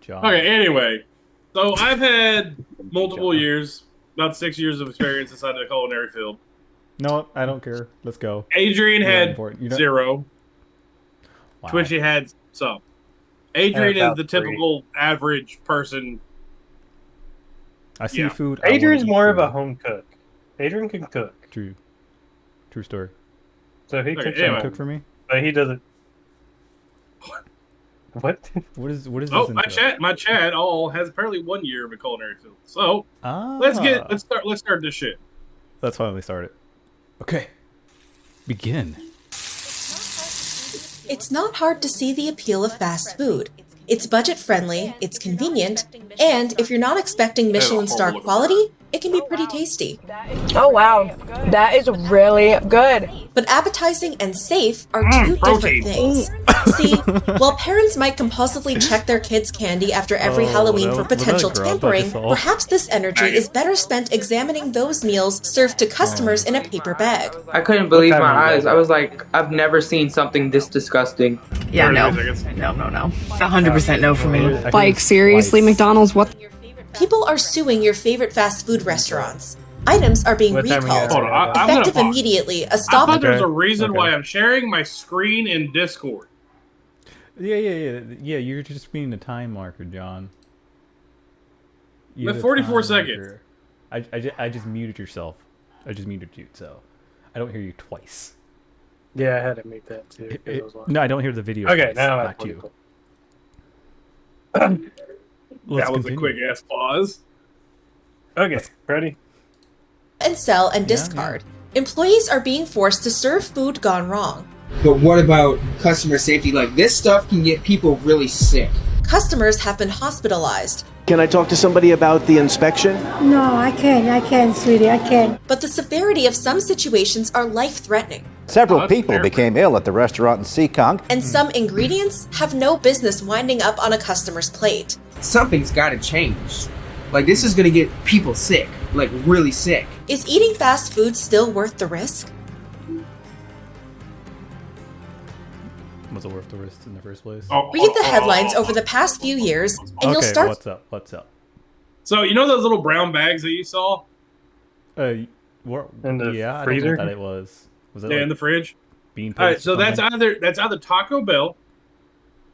John. Okay, anyway. So I've had multiple years, about 6 years of experience inside the culinary field. No, I don't care. Let's go. Adrian You're not had important. You're not... 0. Wow. Twitchy had some. Adrian is the typical average person. I see food. Adrian's more of a home cook. Adrian can cook. True story. So he cooks cook for me, but he doesn't. What? What is this? Oh, my chat all has apparently 1 year of a culinary field. So let's start this shit. Let's finally start it. Okay. Begin. It's not hard to see the appeal of fast food. It's budget-friendly, it's convenient, and if you're not expecting Michelin star quality, it can be pretty tasty. Oh wow, that is really good. But appetizing and safe are two different things. See, while parents might compulsively check their kids' candy after every Halloween for potential tampering, perhaps this energy is better spent examining those meals served to customers in a paper bag. I couldn't believe my eyes. I was like, I've never seen something this disgusting. Yeah, no. No. 100% no for me. Like, seriously, McDonald's, what? People are suing your favorite fast food restaurants. Items are being recalled. Effective immediately. A stop. I thought there's a reason why I'm sharing my screen in Discord. Yeah. You're just being a time marker, John. The 44 seconds. I just muted yourself. I just muted you, so I don't hear you twice. Yeah, I had to make that too. No, I don't hear the video. Okay, twice, now not you. That was a quick ass pause. Okay, ready? And sell and discard. Employees are being forced to serve food gone wrong. But what about customer safety? Like, this stuff can get people really sick. Customers have been hospitalized. Can I talk to somebody about the inspection? No, I can't, sweetie, I can't. But the severity of some situations are life-threatening. Several people became ill at the restaurant in Seekonk. And some ingredients have no business winding up on a customer's plate. Something's gotta change. Like, this is gonna get people sick. Like, really sick. Is eating fast food still worth the risk? Was it worth the risk in the first place? Read the headlines over the past few years, and you'll start... What's up? So, you know those little brown bags that you saw? In the freezer? I don't know what that it was. Was it in the fridge? Bean paste? All right, so that's either Taco Bell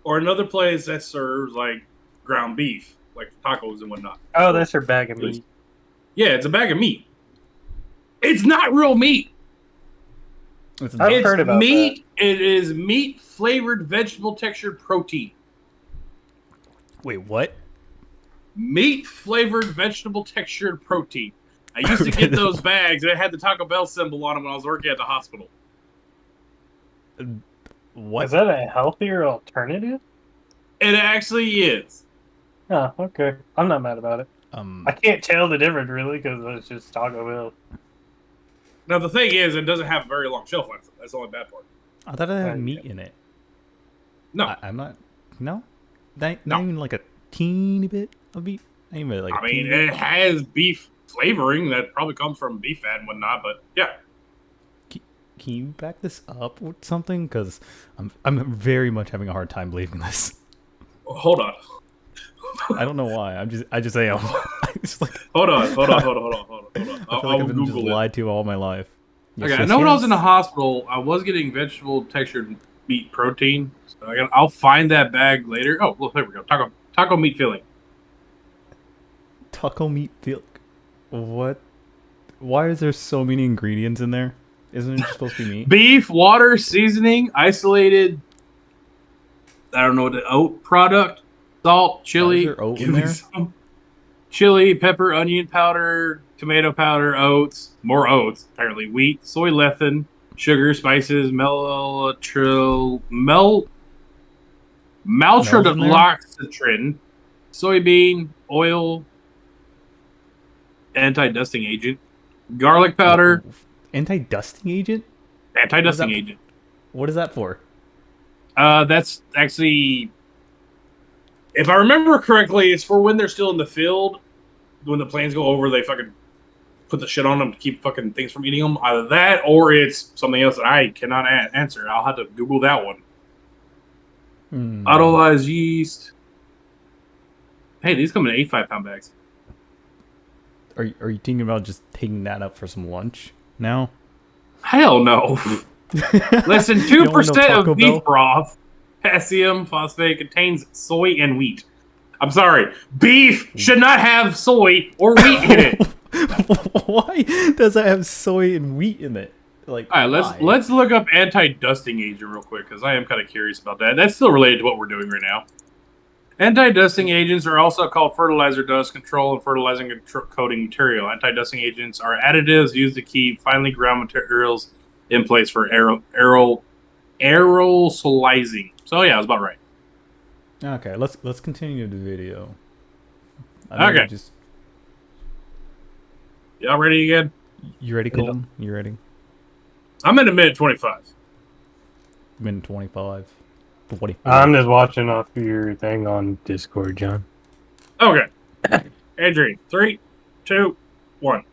or another place that serves, like, ground beef, like tacos and whatnot. Oh, that's her bag of meat. Yeah, it's a bag of meat. It's not real meat. I've heard about meat. That. It is meat flavored vegetable textured protein. Wait, what? Meat flavored vegetable textured protein. I used to get those bags and it had the Taco Bell symbol on them when I was working at the hospital. What? Is that a healthier alternative? It actually is. Oh, okay. I'm not mad about it. I can't tell the difference really because it's just Taco Bell. Now the thing is, it doesn't have a very long shelf life. That's the only bad part. I thought it had meat in it. No, I'm not. No, not even like a teeny bit of meat. Not even like. I mean, it has beef flavoring that probably comes from beef fat and whatnot. But yeah. Can you back this up with something? Because I'm very much having a hard time believing this. Hold on. I don't know why. I just am. Hold on. I feel like I've been just lied to all my life. Okay, I know when I was in the hospital, I was getting vegetable textured meat protein. So I'll find that bag later. Oh, look, there we go. Taco meat filling. Taco meat filling. What? Why is there so many ingredients in there? Isn't it supposed to be meat? Beef, water, seasoning, isolated. I don't know, the oat product. Salt, chili, is there oat in there? Chili, pepper, onion powder, tomato powder, oats, more oats, apparently wheat, soy lecithin, sugar, spices, maltodextrin, soybean, oil, anti-dusting agent, garlic powder. Anti-dusting agent? Anti-dusting agent. What is that for? That's actually... If I remember correctly, it's for when they're still in the field. When the planes go over, they fucking put the shit on them to keep fucking things from eating them. Either that, or it's something else that I cannot answer. I'll have to Google that one. Autolyzed yeast. Hey, these come in 85-pound bags. Are you thinking about just taking that up for some lunch now? Hell no. Less than 2% of beef broth, potassium phosphate, contains soy and wheat. I'm sorry. Beef should not have soy or wheat in it. Why does it have soy and wheat in it? Like, all right, let's look up anti-dusting agent real quick because I am kind of curious about that. That's still related to what we're doing right now. Anti-dusting agents are also called fertilizer dust control and fertilizing coating material. Anti-dusting agents are additives used to keep finely ground materials in place for aerosolizing. So yeah, I was about right. Okay, let's continue the video. Okay. Y'all ready again? You ready, Colton? You ready? I'm in a minute 25. Minute 25. I'm just watching off your thing on Discord, John. Okay. Adrian, 3, 2, 1.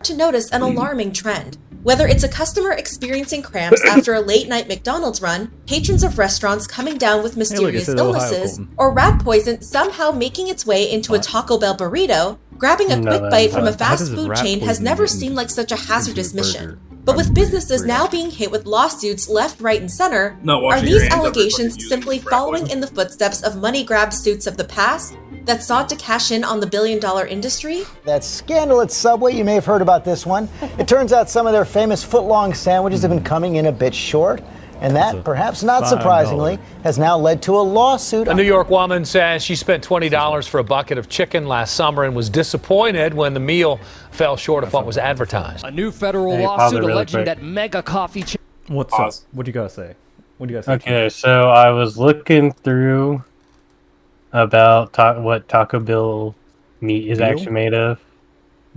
To notice an alarming trend. Whether it's a customer experiencing cramps after a late-night McDonald's run, patrons of restaurants coming down with mysterious illnesses, or rat poison somehow making its way into a Taco Bell burrito, grabbing a quick bite from a fast food chain has never seemed like such a hazardous mission. But with businesses now being hit with lawsuits left, right, and center, are these allegations simply following in the footsteps of money-grab suits of the past that sought to cash in on the billion-dollar industry? That scandal at Subway, you may have heard about this one. It turns out some of their famous foot-long sandwiches have been coming in a bit short. And that, perhaps not surprisingly, has now led to a lawsuit. A New York woman says she spent $20 for a bucket of chicken last summer and was disappointed when the meal fell short of what was advertised. A new federal lawsuit alleging that mega coffee chain. What's up? What do you gotta say? What do you guys say? Okay, so I was looking through about what Taco Bell meat is actually made of.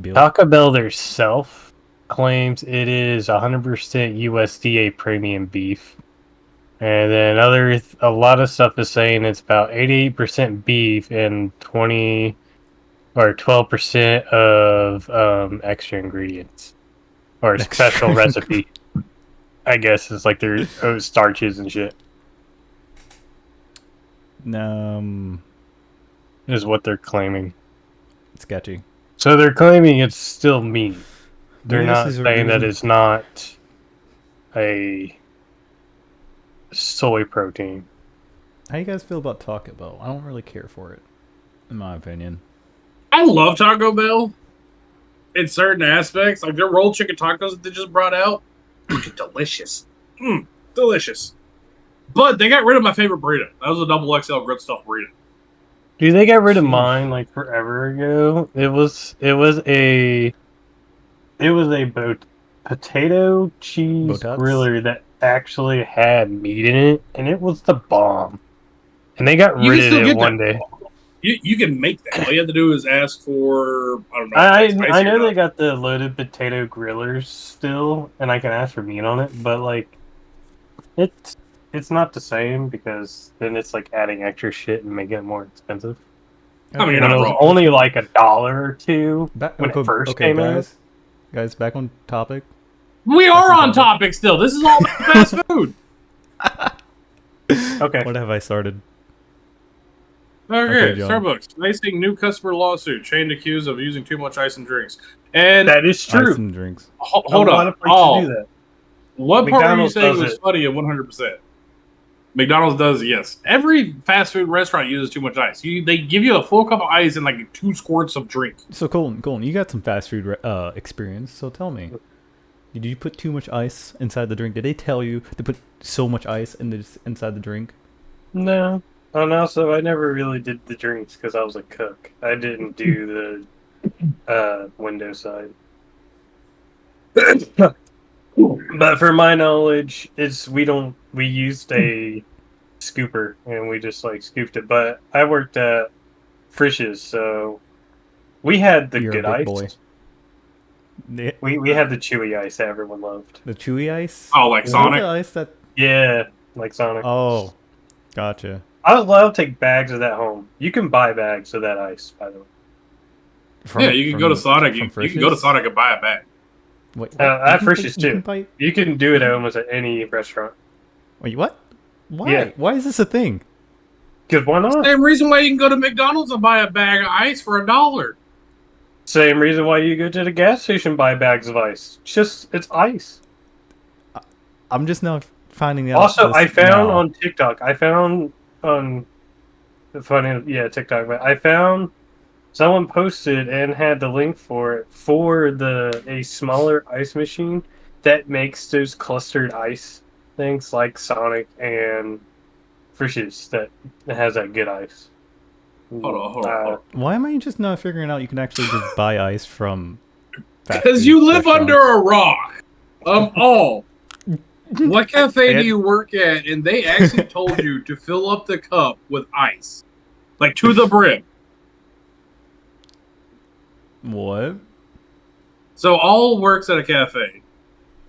Taco Bell theirself claims it is 100% USDA premium beef, and then a lot of stuff is saying it's about 88% beef and 20 or 12% of extra ingredients or a special recipe. I guess it's like their starches and shit. Is what they're claiming. Sketchy. So they're claiming it's still meat. They're not saying that it's not a soy protein. How do you guys feel about Taco Bell? I don't really care for it, in my opinion. I love Taco Bell in certain aspects. Like their rolled chicken tacos that they just brought out. Delicious. Delicious. But they got rid of my favorite burrito. That was a double XL grilled stuffed burrito. Dude, they got rid of mine like forever ago. It was a potato cheese griller that actually had meat in it, and it was the bomb. And they got rid of it one day. You can make that. All you have to do is ask for, I don't know. I know they got the loaded potato grillers still, and I can ask for meat on it, but like, it's not the same because then it's like adding extra shit and making it more expensive. I mean, you're not wrong. Only like $1 or $2 when it first came out. Guys, back on topic. We are on topic still. This is all fast food. Okay. What have I started? Okay, Starbucks facing new customer lawsuit. Chain accused of using too much ice in drinks. And that is true. Ice in drinks. Hold on. Do that. What part are you saying was funny at 100%? McDonald's does, yes. Every fast food restaurant uses too much ice. They give you a full cup of ice and like 2 squirts of drink. So Colton, you got some fast food experience. So tell me, did you put too much ice inside the drink? Did they tell you to put so much ice inside the drink? No. And also, I never really did the drinks because I was a cook. I didn't do the window side. But for my knowledge, we used a scooper and we just like scooped it. But I worked at Frisch's, so we had the good ice. Boy. We had the chewy ice that everyone loved. The chewy ice? Oh, like Sonic? Ice that... Yeah, like Sonic. Oh, gotcha. I was allowed to take bags of that home. You can buy bags of that ice, by the way. You can go to Sonic. You can go to Sonic and buy a bag. Wait, at Frisch's too. You can do it at almost at any restaurant. Wait, what? Why? Yeah. Why is this a thing? Because why not? Same reason why you can go to McDonald's and buy a bag of ice for $1. Same reason why you go to the gas station and buy bags of ice. It's ice. I'm just now finding out. Also, I found on TikTok. I found on TikTok. But I found someone posted and had the link for it for a smaller ice machine that makes those clustered ice things like Sonic and Frisch's that has that good ice. Hold on. Why am I just not figuring out you can actually just buy ice from? Because you live under a rock. What cafe do you work at? And they actually told you to fill up the cup with ice, like to the brim. What? So all works at a cafe.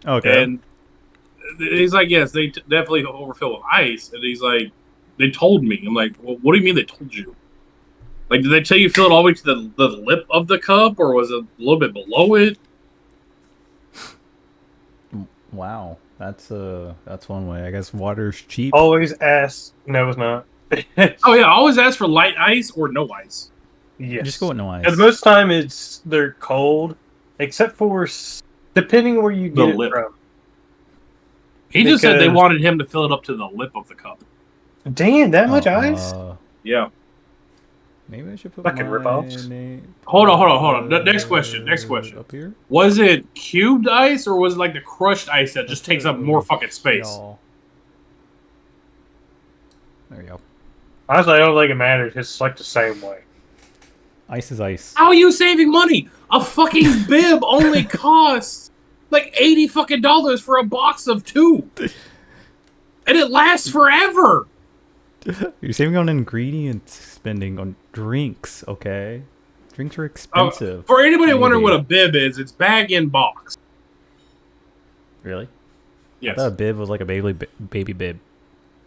Okay. And he's like, yes, they definitely overfill with ice. And he's like, they told me. I'm like, well, what do you mean they told you? Like, did they tell you fill it all the way to the lip of the cup, or was it a little bit below it? Wow, that's one way. I guess water's cheap. Always ask. No, it's not. Oh yeah, always ask for light ice or no ice. Yes. Just go with no ice. And most time they're cold, except for depending where you get it from. He just said they wanted him to fill it up to the lip of the cup. Damn, that much ice? Yeah. Maybe I should put fucking ripoffs. Hold on. Next question. Up here? Was it cubed ice or was it like the crushed ice that just takes up more fucking space? There you go. Honestly, I don't think it matters. It's like the same way. Ice is ice. How are you saving money? A fucking bib only costs like $80 fucking for a box of 2. And it lasts forever. You're saving on ingredients, spending on drinks, okay? Drinks are expensive. For anybody wondering what a bib is, it's bag in box. Really? Yes. I thought a bib was like a baby bib.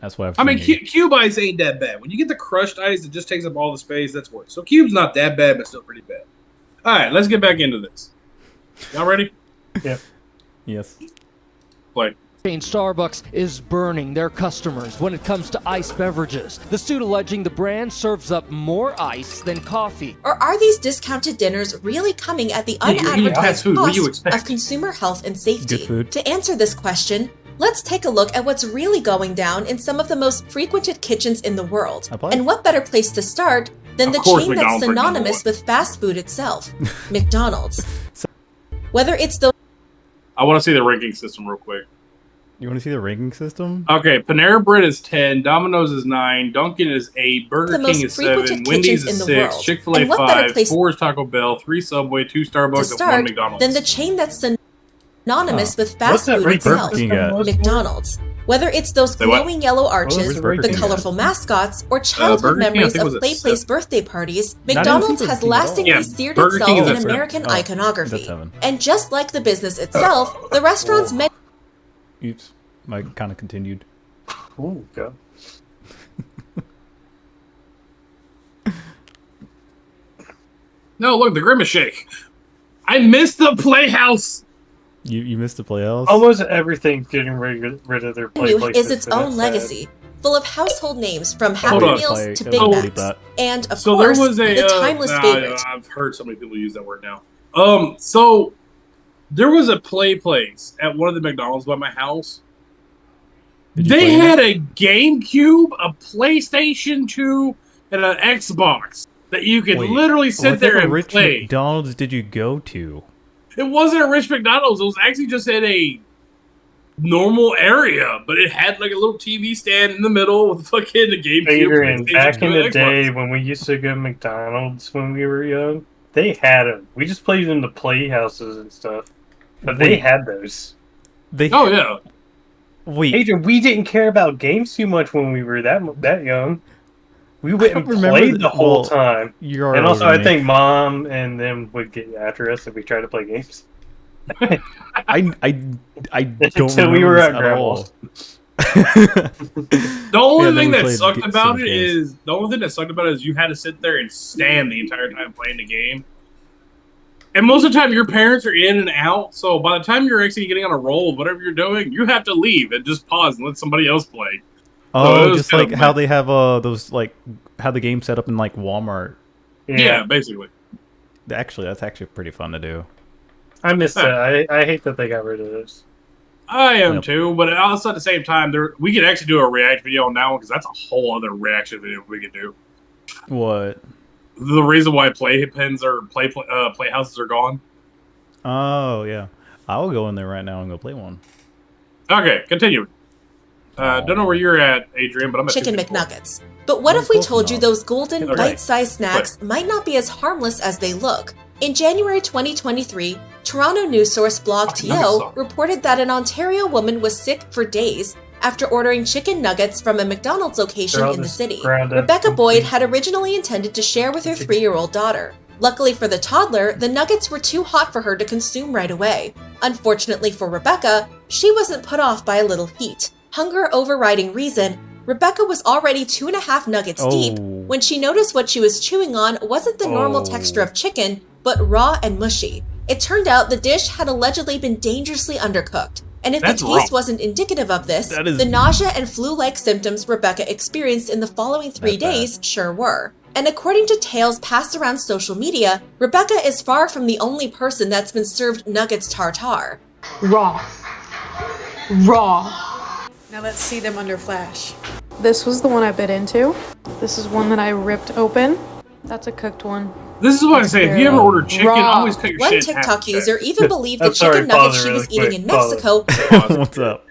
That's what I've I mean, seen. cube ice ain't that bad. When you get the crushed ice, it just takes up all the space. That's worse. So cube's not that bad, but still pretty bad. All right, let's get back into this. Y'all ready? Yep. Yes. Play. Starbucks is burning their customers when it comes to ice beverages. The suit alleging the brand serves up more ice than coffee. Or are these discounted dinners really coming at the unadvertised cost of consumer health and safety? To answer this question, let's take a look at what's really going down in some of the most frequented kitchens in the world. And what better place to start than the chain that's synonymous with fast food itself, McDonald's. Whether it's those... I want to see the ranking system real quick. You want to see the ranking system? Okay, Panera Bread is 10, Domino's is 9, Dunkin' is 8, Burger King is 7, Wendy's is 6, Chick-fil-A 5, 4 is Taco Bell, 3 Subway, 2 Starbucks, and 1 McDonald's. Then the chain that's synonymous with fast food itself, McDonald's. Whether it's those glowing yellow arches, the colorful mascots, or childhood memories of Play Place birthday parties, McDonald's has lastingly seared itself in American iconography. And just like the business itself, the restaurant's menu... Oops, I kind of continued. Oh, God. No, look, the Grimace Shake. I missed the Playhouse. You missed the Playhouse? Almost everything's getting rid of their Playplaces. Is its own legacy, full of household names from Happy Meals to Big Macs, and of course, the timeless favorite. I've heard so many people use that word now. So there was a play place at one of the McDonald's by my house. They had a GameCube, a PlayStation 2, and an Xbox that you could literally sit there and which play. McDonald's did you go to? It wasn't a rich McDonald's. It was actually just in a normal area, but it had like a little TV stand in the middle with fucking the GameCube. Back in the day when we used to go to McDonald's when we were young, they had them. We just played in the playhouses and stuff, but they had those. Oh yeah. Wait, Adrian, we didn't care about games too much when we were that young. We went and played the whole time. And also, I think Mom and them would get after us if we tried to play games. I don't until we were at Grandma's. The only thing that sucked about it is you had to sit there and stand the entire time playing the game. And most of the time, your parents are in and out. So by the time you're actually getting on a roll of whatever you're doing, you have to leave and just pause and let somebody else play. Oh, just like how they have those like how the game set up in like Walmart. Yeah, basically. Actually, that's actually pretty fun to do. I miss that. I hate that they got rid of this. I am too, but also at the same time, we could actually do a react video on that one because that's a whole other reaction video we could do. What? The reason why playpens or playhouses are gone. Oh yeah, I will go in there right now and go play one. Okay, continue. Don't know where you're at, Adrian, but I'm at Chicken McNuggets. But what if we told you those golden, bite-sized snacks might not be as harmless as they look? In January 2023, Toronto news source Blog TO reported that an Ontario woman was sick for days after ordering chicken nuggets from a McDonald's location in the city. Rebecca Boyd had originally intended to share with her 3-year-old daughter. Luckily for the toddler, the nuggets were too hot for her to consume right away. Unfortunately for Rebecca, she wasn't put off by a little heat. Hunger overriding reason, Rebecca was already 2.5 nuggets deep when she noticed what she was chewing on wasn't the normal texture of chicken, but raw and mushy. It turned out the dish had allegedly been dangerously undercooked. And if the taste wasn't indicative of this, the nausea and flu-like symptoms Rebecca experienced in the following 3 days sure were. And according to tales passed around social media, Rebecca is far from the only person that's been served nuggets tartare. Raw. Now let's see them under flash. This was the one I bit into. This is one that I ripped open. That's a cooked one. This is what I say. If you ever order chicken, always cut your One shit in half. TikTok user even believed the chicken nuggets she was eating in Mexico. What's up?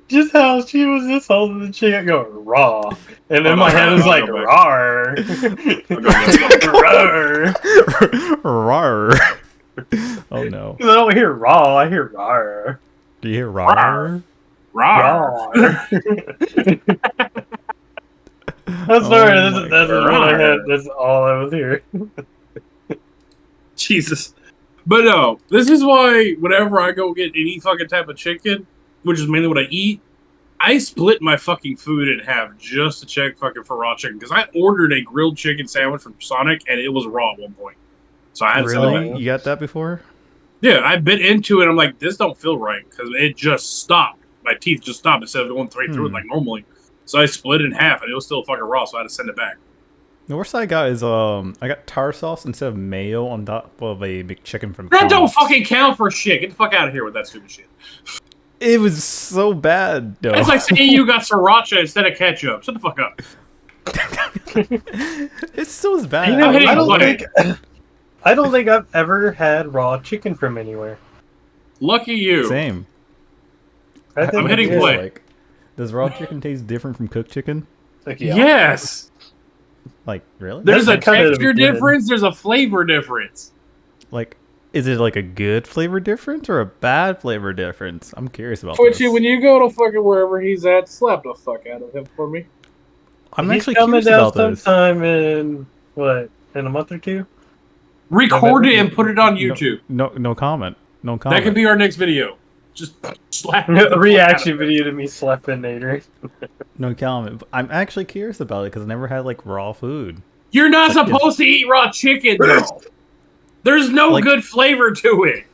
Just how she was just holding the chicken going raw. And then my head was like, rawr. Rawr. Oh no. I don't hear raw, I hear rawr. Do you hear rawr? Rawr. I'm sorry, that's what I had. That's all I was hearing. Jesus. But no, this is why whenever I go get any fucking type of chicken, which is mainly what I eat, I split my fucking food in half just to check fucking for raw chicken. Because I ordered a grilled chicken sandwich from Sonic and it was raw at one point. So I had to send it back. You got that before? Yeah, I bit into it. I'm like, this don't feel right because it just stopped. My teeth just stopped instead of going straight through it like normally. So I split it in half, and it was still fucking raw. So I had to send it back. The worst I got is I got tartar sauce instead of mayo on top of a McChicken from. That don't fucking count for shit. Get the fuck out of here with that stupid shit. It was so bad, though. It's like saying you got sriracha instead of ketchup. Shut the fuck up. It's so as bad. You know, I don't think I've ever had raw chicken from anywhere. Lucky you. Same. I'm hitting play. Like, does raw chicken taste different from cooked chicken? Like, yeah. Yes. Like, really? There's a texture difference. There's a flavor difference. Like, is it like a good flavor difference or a bad flavor difference? I'm curious about Twitchy, this. when you go to fucking wherever he's at, slap the fuck out of him for me. I'm actually curious about this. Sometime in what? In a month or two? Record it and put it on YouTube. No comment. No comment. That could be our next video. Just slap a reaction video to me slapping Adrian. No comment. I'm actually curious about it because I never had like raw food. You're not supposed to eat raw chicken, though. There's no good flavor to it.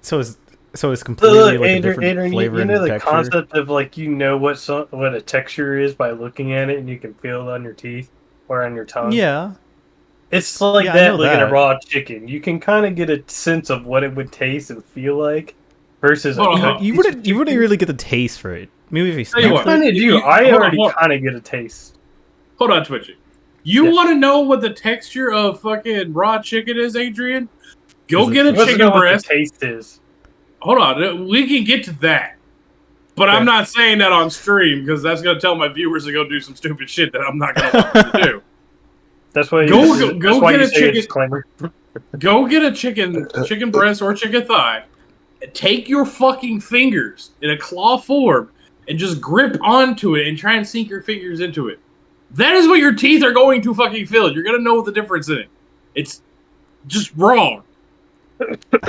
So it's completely like a different Adrian, flavor you know and the texture. concept of like what a texture is by looking at it and you can feel it on your teeth or on your tongue. Yeah. It's like that looking at raw chicken. You can kind of get a sense of what it would taste and feel like versus you wouldn't really get the taste for it. Maybe if you smell it. I already kind of get a taste. Hold on, Twitchy. You want to know what the texture of fucking raw chicken is, Adrian? Go get a chicken breast. What the taste is. Hold on, we can get to that. But I'm not saying that on stream because that's going to tell my viewers to go do some stupid shit that I'm not going to want them to do. That's why go get a chicken. Go get a chicken breast or chicken thigh. Take your fucking fingers in a claw form and just grip onto it and try and sink your fingers into it. That is what your teeth are going to fucking feel. You're gonna know the difference in it. It's just wrong.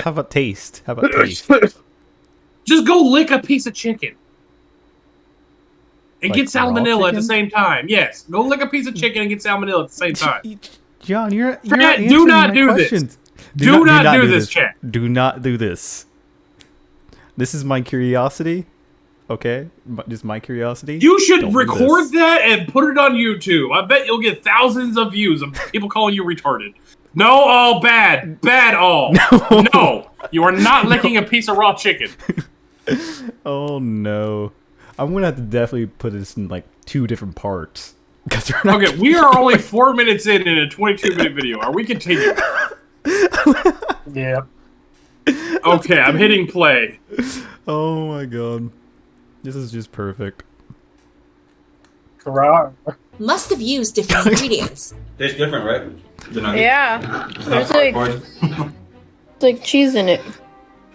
How about taste? Just go lick a piece of chicken. And Like get salmonella raw at the same time. Yes. Go lick a piece of chicken and get salmonella at the same time. John, you're do not do this. Do not do this, chat. Do not do this. This is my curiosity. Okay, just my curiosity. You should record that and put it on YouTube. I bet you'll get thousands of views of people calling you retarded. No, all bad. Bad all. No. You are not licking a piece of raw chicken. Oh, no. I'm going to have to definitely put this in, like, 2 different parts. Okay, we are only 4 minutes in a 22-minute video. Are we continuing? Yeah. Okay, I'm hitting play. Oh, my God. This is just perfect. Must have used different ingredients. Tastes different, right? Yeah. There's like cheese in it.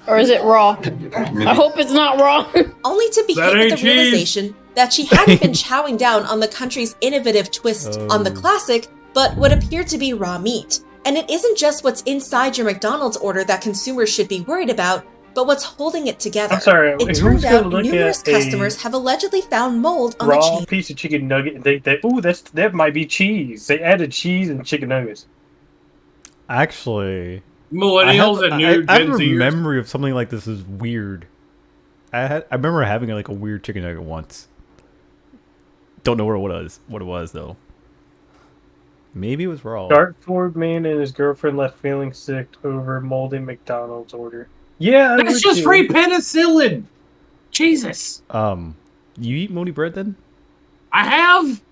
Or is it raw? I hope it's not raw. Only to be hit with the realization that she hadn't been chowing down on the country's innovative twist on the classic, but what appeared to be raw meat. And it isn't just what's inside your McDonald's order that consumers should be worried about, but what's holding it together. I'm sorry, it turned out numerous customers have allegedly found mold on the chain. Raw piece of chicken nugget and think that, ooh, that might be cheese. They added cheese and chicken nuggets. Actually, millennials and new I have Gen a Zers. memory of something like this is weird. I remember having like a weird chicken nugget once. Don't know what it was though. Maybe it was raw. Dartford man and his girlfriend left feeling sick over moldy McDonald's order. Yeah, that's just free penicillin. Jesus. You eat moldy bread then? I have.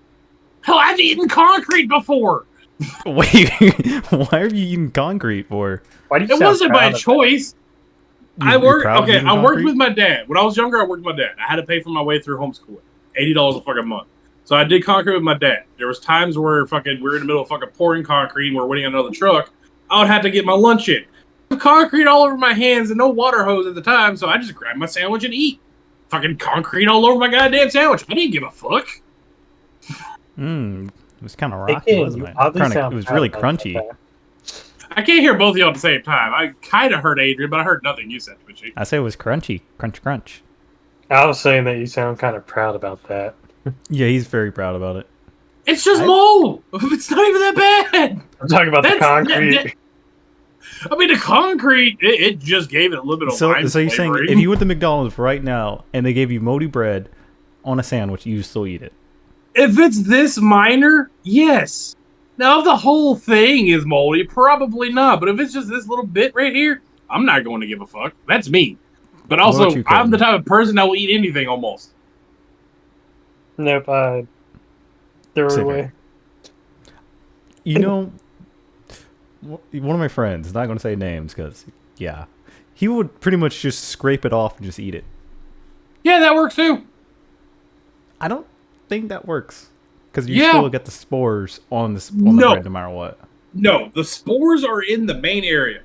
Hell, I've eaten concrete before. Wait, why are you eating concrete for? Why do you it wasn't by choice. I worked. Okay, I worked concrete? with my dad when I was younger. I worked with my dad. I had to pay for my way through homeschooling, $80 a fucking month. So I did concrete with my dad. There was times where we were in the middle of fucking pouring concrete and we're waiting on another truck. I would have to get my lunch in. Concrete all over my hands and no water hose at the time, so I just grabbed my sandwich and eat. Fucking concrete all over my goddamn sandwich. I didn't give a fuck. It was kind of rocky, wasn't it? It was really crunchy. I can't hear both of y'all at the same time. I kind of heard Adrian, but I heard nothing you said, Twitchy. I say it was crunchy. Crunch. I was saying that you sound kind of proud about that. Yeah, he's very proud about it. It's just mold. It's not even that bad. I'm talking about the concrete. I mean, the concrete, it just gave it a little bit of lime So you're saying flavoring. if you went to McDonald's right now and they gave you moldy bread on a sandwich, you still eat it? If it's this minor, yes. Now, if the whole thing is moldy, probably not. But if it's just this little bit right here, I'm not going to give a fuck. That's me. But also, I'm the type of person that will eat anything almost. Nope, I threw it away. You know, one of my friends, not going to say names because, yeah, he would pretty much just scrape it off and just eat it. Yeah, that works too. I don't think that works because you still get the spores on the bread no matter what. No, the spores are in the main area,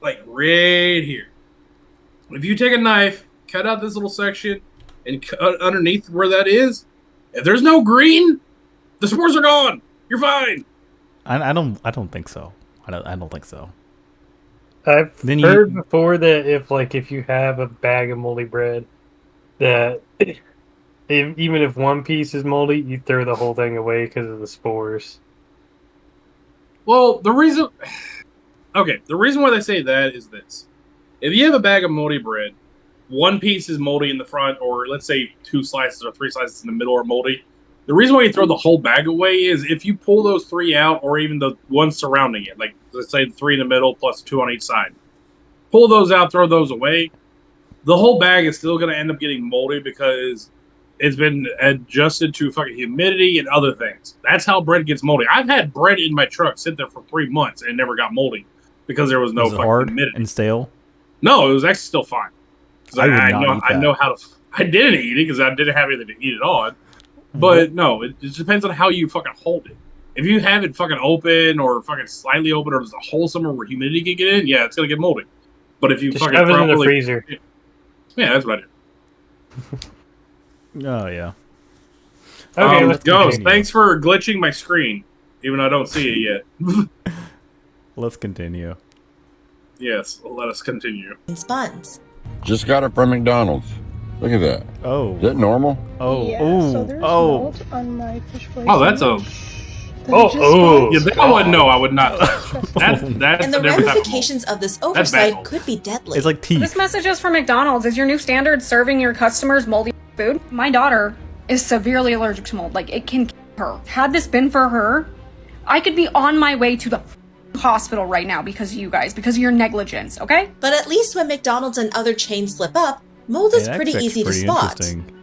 like right here. If you take a knife, cut out this little section, and cut underneath where that is, if there's no green, the spores are gone. You're fine. I don't think so. I don't think so. I've heard before that if you have a bag of moldy bread, that even if one piece is moldy, you throw the whole thing away because of the spores. Well, the reason why they say that is this. If you have a bag of moldy bread, one piece is moldy in the front, or let's say 2 slices or 3 slices in the middle are moldy. The reason why you throw the whole bag away is if you pull those 3 out, or even the ones surrounding it, like let's say 3 in the middle plus 2 on each side. Pull those out, throw those away. The whole bag is still going to end up getting moldy because it's been adjusted to fucking humidity and other things. That's how bread gets moldy. I've had bread in my truck sit there for 3 months and it never got moldy because there was no fucking hard humidity. And stale? No, it was actually still fine. I know how to. I didn't eat it because I didn't have anything to eat it on. But no, it just depends on how you fucking hold it. If you have it fucking open or fucking slightly open, or there's a hole somewhere where humidity can get in, yeah, it's gonna get moldy. But if you just fucking shove it properly, in the freezer. Yeah, that's what I do. Oh yeah. Okay, let's go. Thanks for glitching my screen, even though I don't see it yet. Let's continue. Yes, let us continue. Buns. Just got it from McDonald's. Look at that. Oh. Is that normal? Oh. Yeah, oh. so there's oh. mold on my fish flakes. Oh, that's a. Yeah, that one, no, I would not. That's and the ramifications of this oversight could be deadly. It's like teeth. This message is from McDonald's. Is your new standard serving your customers moldy? food. My daughter is severely allergic to mold. Like, it can kill her. Had this been for her, I could be on my way to the hospital right now because of you guys, because of your negligence, okay? But at least when McDonald's and other chains slip up, mold is pretty easy to spot,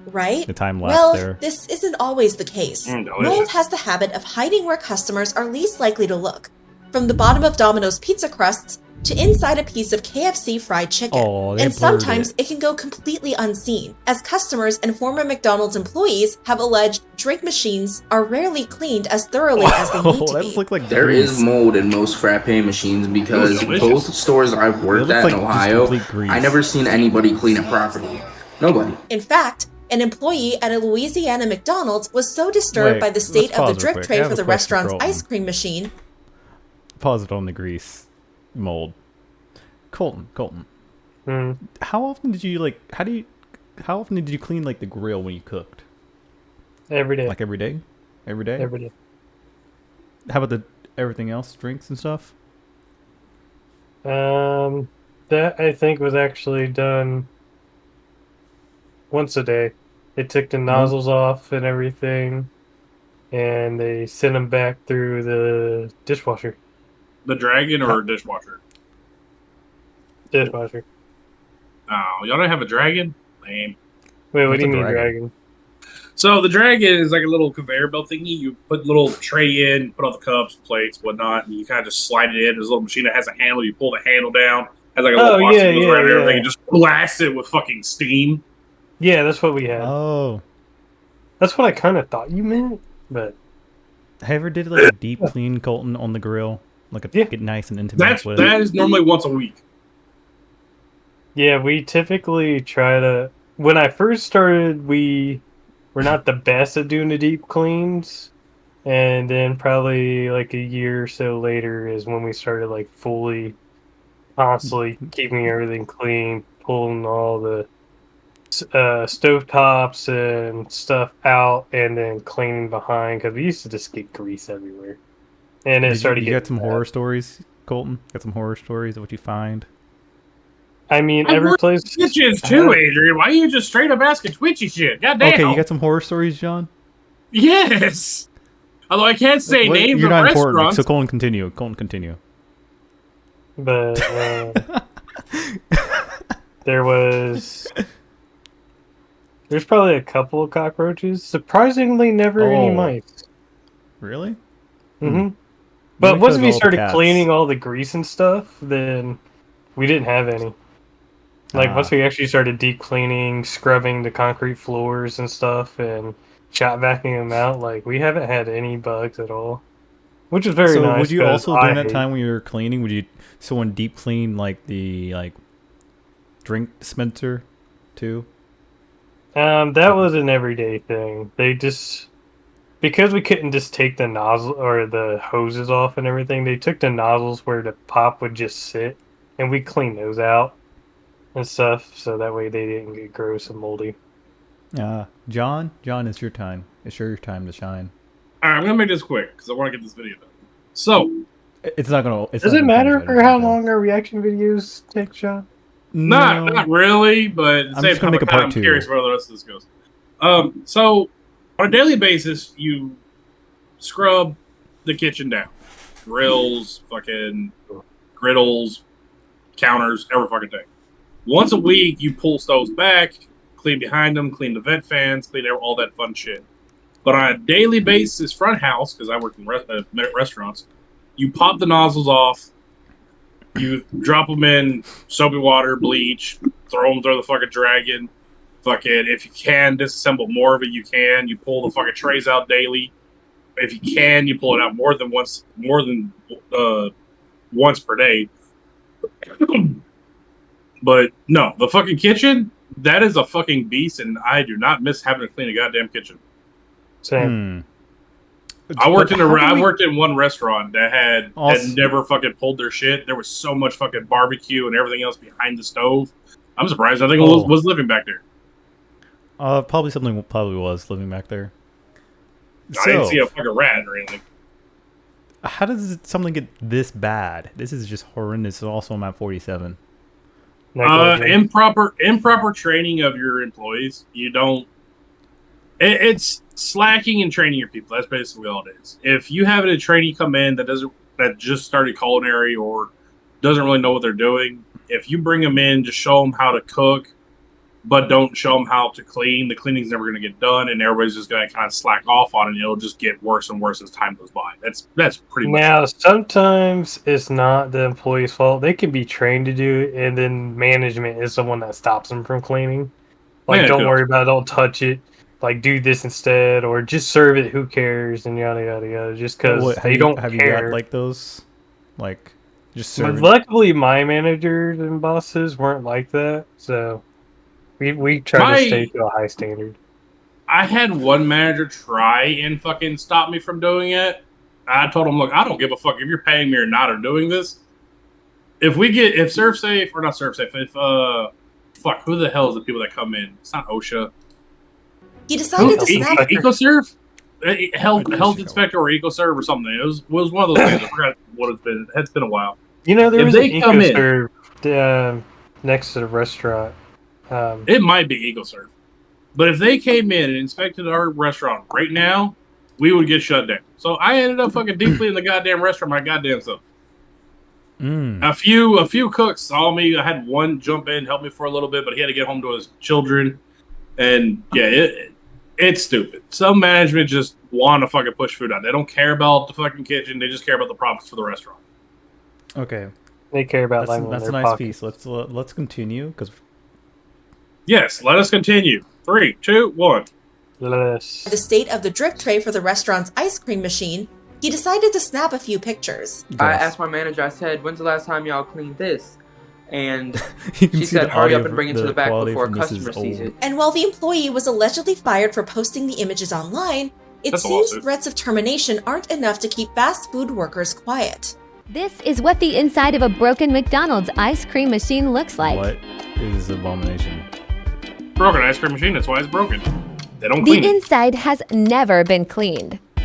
right? The time lapse well, there. this isn't always the case. Mold has the habit of hiding where customers are least likely to look. From the bottom of Domino's pizza crusts to inside a piece of KFC fried chicken. And sometimes it can go completely unseen, as customers and former McDonald's employees have alleged drink machines are rarely cleaned as thoroughly as they need to be. There is mold in most frappe machines because both stores I've worked at in Ohio, I never seen anybody clean it properly. Nobody. In fact, an employee at a Louisiana McDonald's was so disturbed by the state of the drip tray for the restaurant's ice cream machine. Pause it on the grease mold. Colton. How often did you how often did you clean like the grill when you cooked? Every day. Like every day? Every day? Every day. How about everything else, drinks and stuff? That I think was actually done once a day. They took the nozzles off and everything, and they sent them back through the dishwasher. The Dragon or dishwasher? Dishwasher. Oh, y'all don't have a Dragon? Lame. Wait, what do you mean Dragon? So the Dragon is like a little conveyor belt thingy. You put a little tray in, put all the cups, plates, whatnot, and you kind of just slide it in. There's a little machine that has a handle. You pull the handle down. Has like a little box that goes around everything. And just blast it with fucking steam. Yeah, that's what we had. Oh. That's what I kind of thought you meant, but... Have you ever did like a deep clean, Colton, on the grill? Like get nice and intimate with it? That is normally once a week. Yeah, we typically try to... When I first started, we were not the best at doing the deep cleans. And then probably like a year or so later is when we started like fully, constantly keeping everything clean, pulling all the stovetops and stuff out, and then cleaning behind, because we used to just get grease everywhere. And it started getting... You got some horror stories, Colton? Got some horror stories of what you find? I mean, every place... Twitches too, Adrian. Why are you just straight up asking Twitchy shit? Goddamn. Okay, you got some horror stories, John? Yes! Although I can't say names you're of not restaurants. Important, so Colton, continue. Colton, continue. But, there's probably a couple of cockroaches. Surprisingly, never any mice. Really? Mm-hmm. But once we started cleaning all the grease and stuff, then we didn't have any. Like, once we actually started deep cleaning, scrubbing the concrete floors and stuff, and shot vacuuming them out, like, we haven't had any bugs at all. Which is very nice. So would you also, during that time when you were cleaning, would you someone deep clean, like, the, drink dispenser, too? That was an everyday thing. They just... Because we couldn't just take the nozzle or the hoses off and everything, they took the nozzles where the pop would just sit, and we cleaned those out and stuff, so that way they didn't get gross and moldy. John, it's your time. It's your time to shine. All right, I'm gonna make this quick because I want to get this video done. So it's not gonna. Does it matter for how long our reaction videos take, John? Not really, but I'm just gonna make a part 2. I'm curious where the rest of this goes. So on a daily basis, you scrub the kitchen down, grills, fucking griddles, counters, every fucking thing. Once a week, you pull stoves back, clean behind them, clean the vent fans, clean all that fun shit. But on a daily basis, front house, because I work in restaurants, you pop the nozzles off, you drop them in soapy water, bleach, throw them through the fucking Dragon. Fucking, if you can disassemble more of it, you can. You pull the fucking trays out daily. If you can, you pull it out more than once per day. But no, the fucking kitchen, that is a fucking beast, and I do not miss having to clean a goddamn kitchen. Same. I worked in one restaurant that had never fucking pulled their shit. There was so much fucking barbecue and everything else behind the stove. I'm surprised I think was living back there. Probably something was living back there. I didn't see a fucking rat or anything. How does something get this bad? This is just horrendous. Also, I'm at 47. Improper training of your employees. You don't It's slacking and training your people. That's basically all it is. If you have a trainee come in that just started culinary or doesn't really know what they're doing, if you bring them in, just show them how to cook, but don't show them how to clean. The cleaning's never going to get done, and everybody's just going to kind of slack off on it. And it'll just get worse and worse as time goes by. That's pretty much. Now, sometimes it's not the employee's fault. They can be trained to do it, and then management is the one that stops them from cleaning. Like, don't worry about it. Don't touch it. Like, do this instead, or just serve it. Who cares? And yada yada yada. Just because they don't have care. You got like those, like just serving? Luckily, my managers and bosses weren't like that, so we try to stay to a high standard. I had one manager try and fucking stop me from doing it. I told him, look, I don't give a fuck if you're paying me or not or doing this. If ServSafe or not ServSafe, who the hell is the people that come in? It's not OSHA. He decided to snap EcoServe? Health inspector or EcoServe or something. It was one of those things. I forgot what it's been. It's been a while. You know, there was an EcoServe next to the restaurant. It might be EcoServe. But if they came in and inspected our restaurant right now, we would get shut down. So I ended up fucking deeply in the goddamn restaurant my goddamn self. A few cooks saw me. I had one jump in, help me for a little bit, but he had to get home to his children. And yeah, it's stupid. Some management just want to fucking push food out. They don't care about the fucking kitchen. They just care about the profits for the restaurant. Okay, they care about that's a nice pockets. piece. Let's continue because. Yes, let us continue. 3, 2, 1. The state of the drip tray for the restaurant's ice cream machine, he decided to snap a few pictures. I asked my manager, I said, when's the last time y'all cleaned this? And she said, hurry up and bring it to the back before a customer sees it. And while the employee was allegedly fired for posting the images online, it seems threats of termination aren't enough to keep fast food workers quiet. This is what the inside of a broken McDonald's ice cream machine looks like. What is abomination? Broken ice cream machine, that's why it's broken. They don't clean it. The inside has never been cleaned. You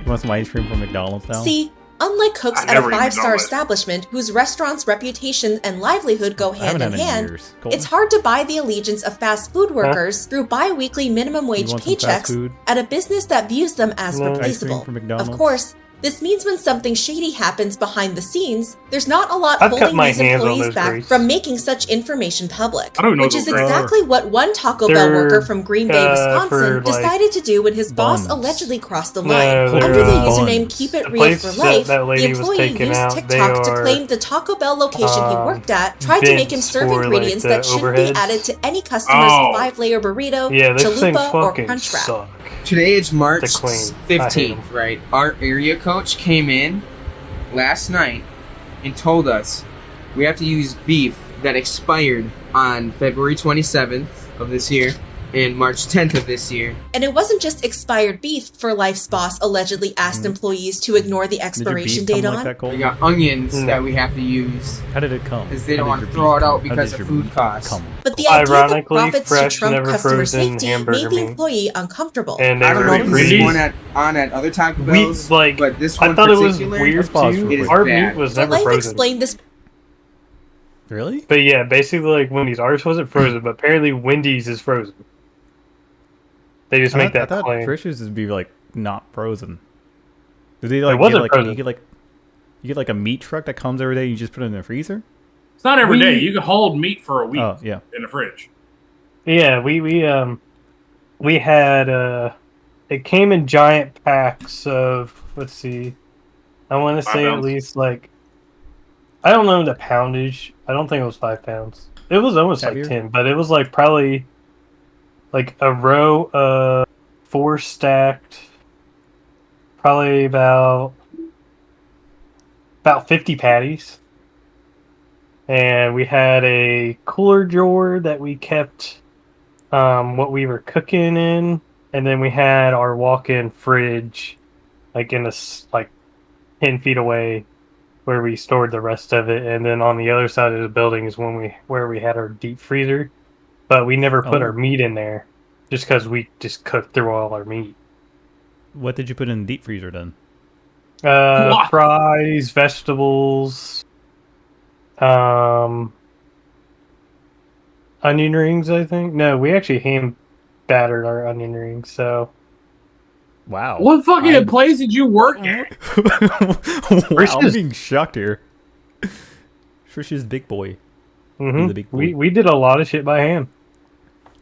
want some ice cream from McDonald's now? See, unlike cooks at a 5-star establishment whose restaurant's reputation and livelihood go hand in hand, it's hard to buy the allegiance of fast food workers through bi-weekly minimum wage paychecks at a business that views them as replaceable. Of course, this means when something shady happens behind the scenes, there's not a lot holding these employees back from making such information public, which is exactly what one Taco Bell worker from Green Bay, Wisconsin decided to do when his boss allegedly crossed the line. Under the username Keep It Real for Life, the employee used TikTok to claim the Taco Bell location he worked at tried to make him serve ingredients that shouldn't be added to any customer's 5-layer burrito, chalupa, or crunch wrap. Today is March 15th, right? Our area coach came in last night and told us we have to use beef that expired on February 27th of this year and March 10th of this year. And it wasn't just expired beef for Life's boss allegedly asked employees to ignore the expiration date on. We got onions that we have to use. How did it come? Because they don't want to throw it out because of food costs. But the idea that profits should trump customer safety made the employee uncomfortable. And I don't know if this one on at other Taco Bells, but this one I thought it was weird too. Our meat was never frozen. Explained this. Really? But yeah, basically like Wendy's. Ours wasn't frozen, but apparently Wendy's is frozen. They just make that claim. I thought Frisch's would be like not frozen. Do they like you get like a meat truck that comes every day and you just put it in the freezer? It's not every day. You can hold meat for a week in the fridge. Yeah, we had it came in giant packs of, let's see, I want to say at least like, I don't know the poundage. I don't think it was 5 pounds. It was almost like 10, but it was like probably like a row of 4 stacked, probably about 50 patties. And we had a cooler drawer that we kept what we were cooking in. And then we had our walk-in fridge like in a, like 10 feet away where we stored the rest of it. And then on the other side of the building is where we had our deep freezer. But we never put our meat in there just because we just cooked through all our meat. What did you put in the deep freezer then? Fries, vegetables, onion rings, I think. No, we actually battered our onion rings. So, wow. What fucking place did you work at? Wow, I'm being shocked here. Frisch's big boy. Mm-hmm. The big boy. We did a lot of shit by hand.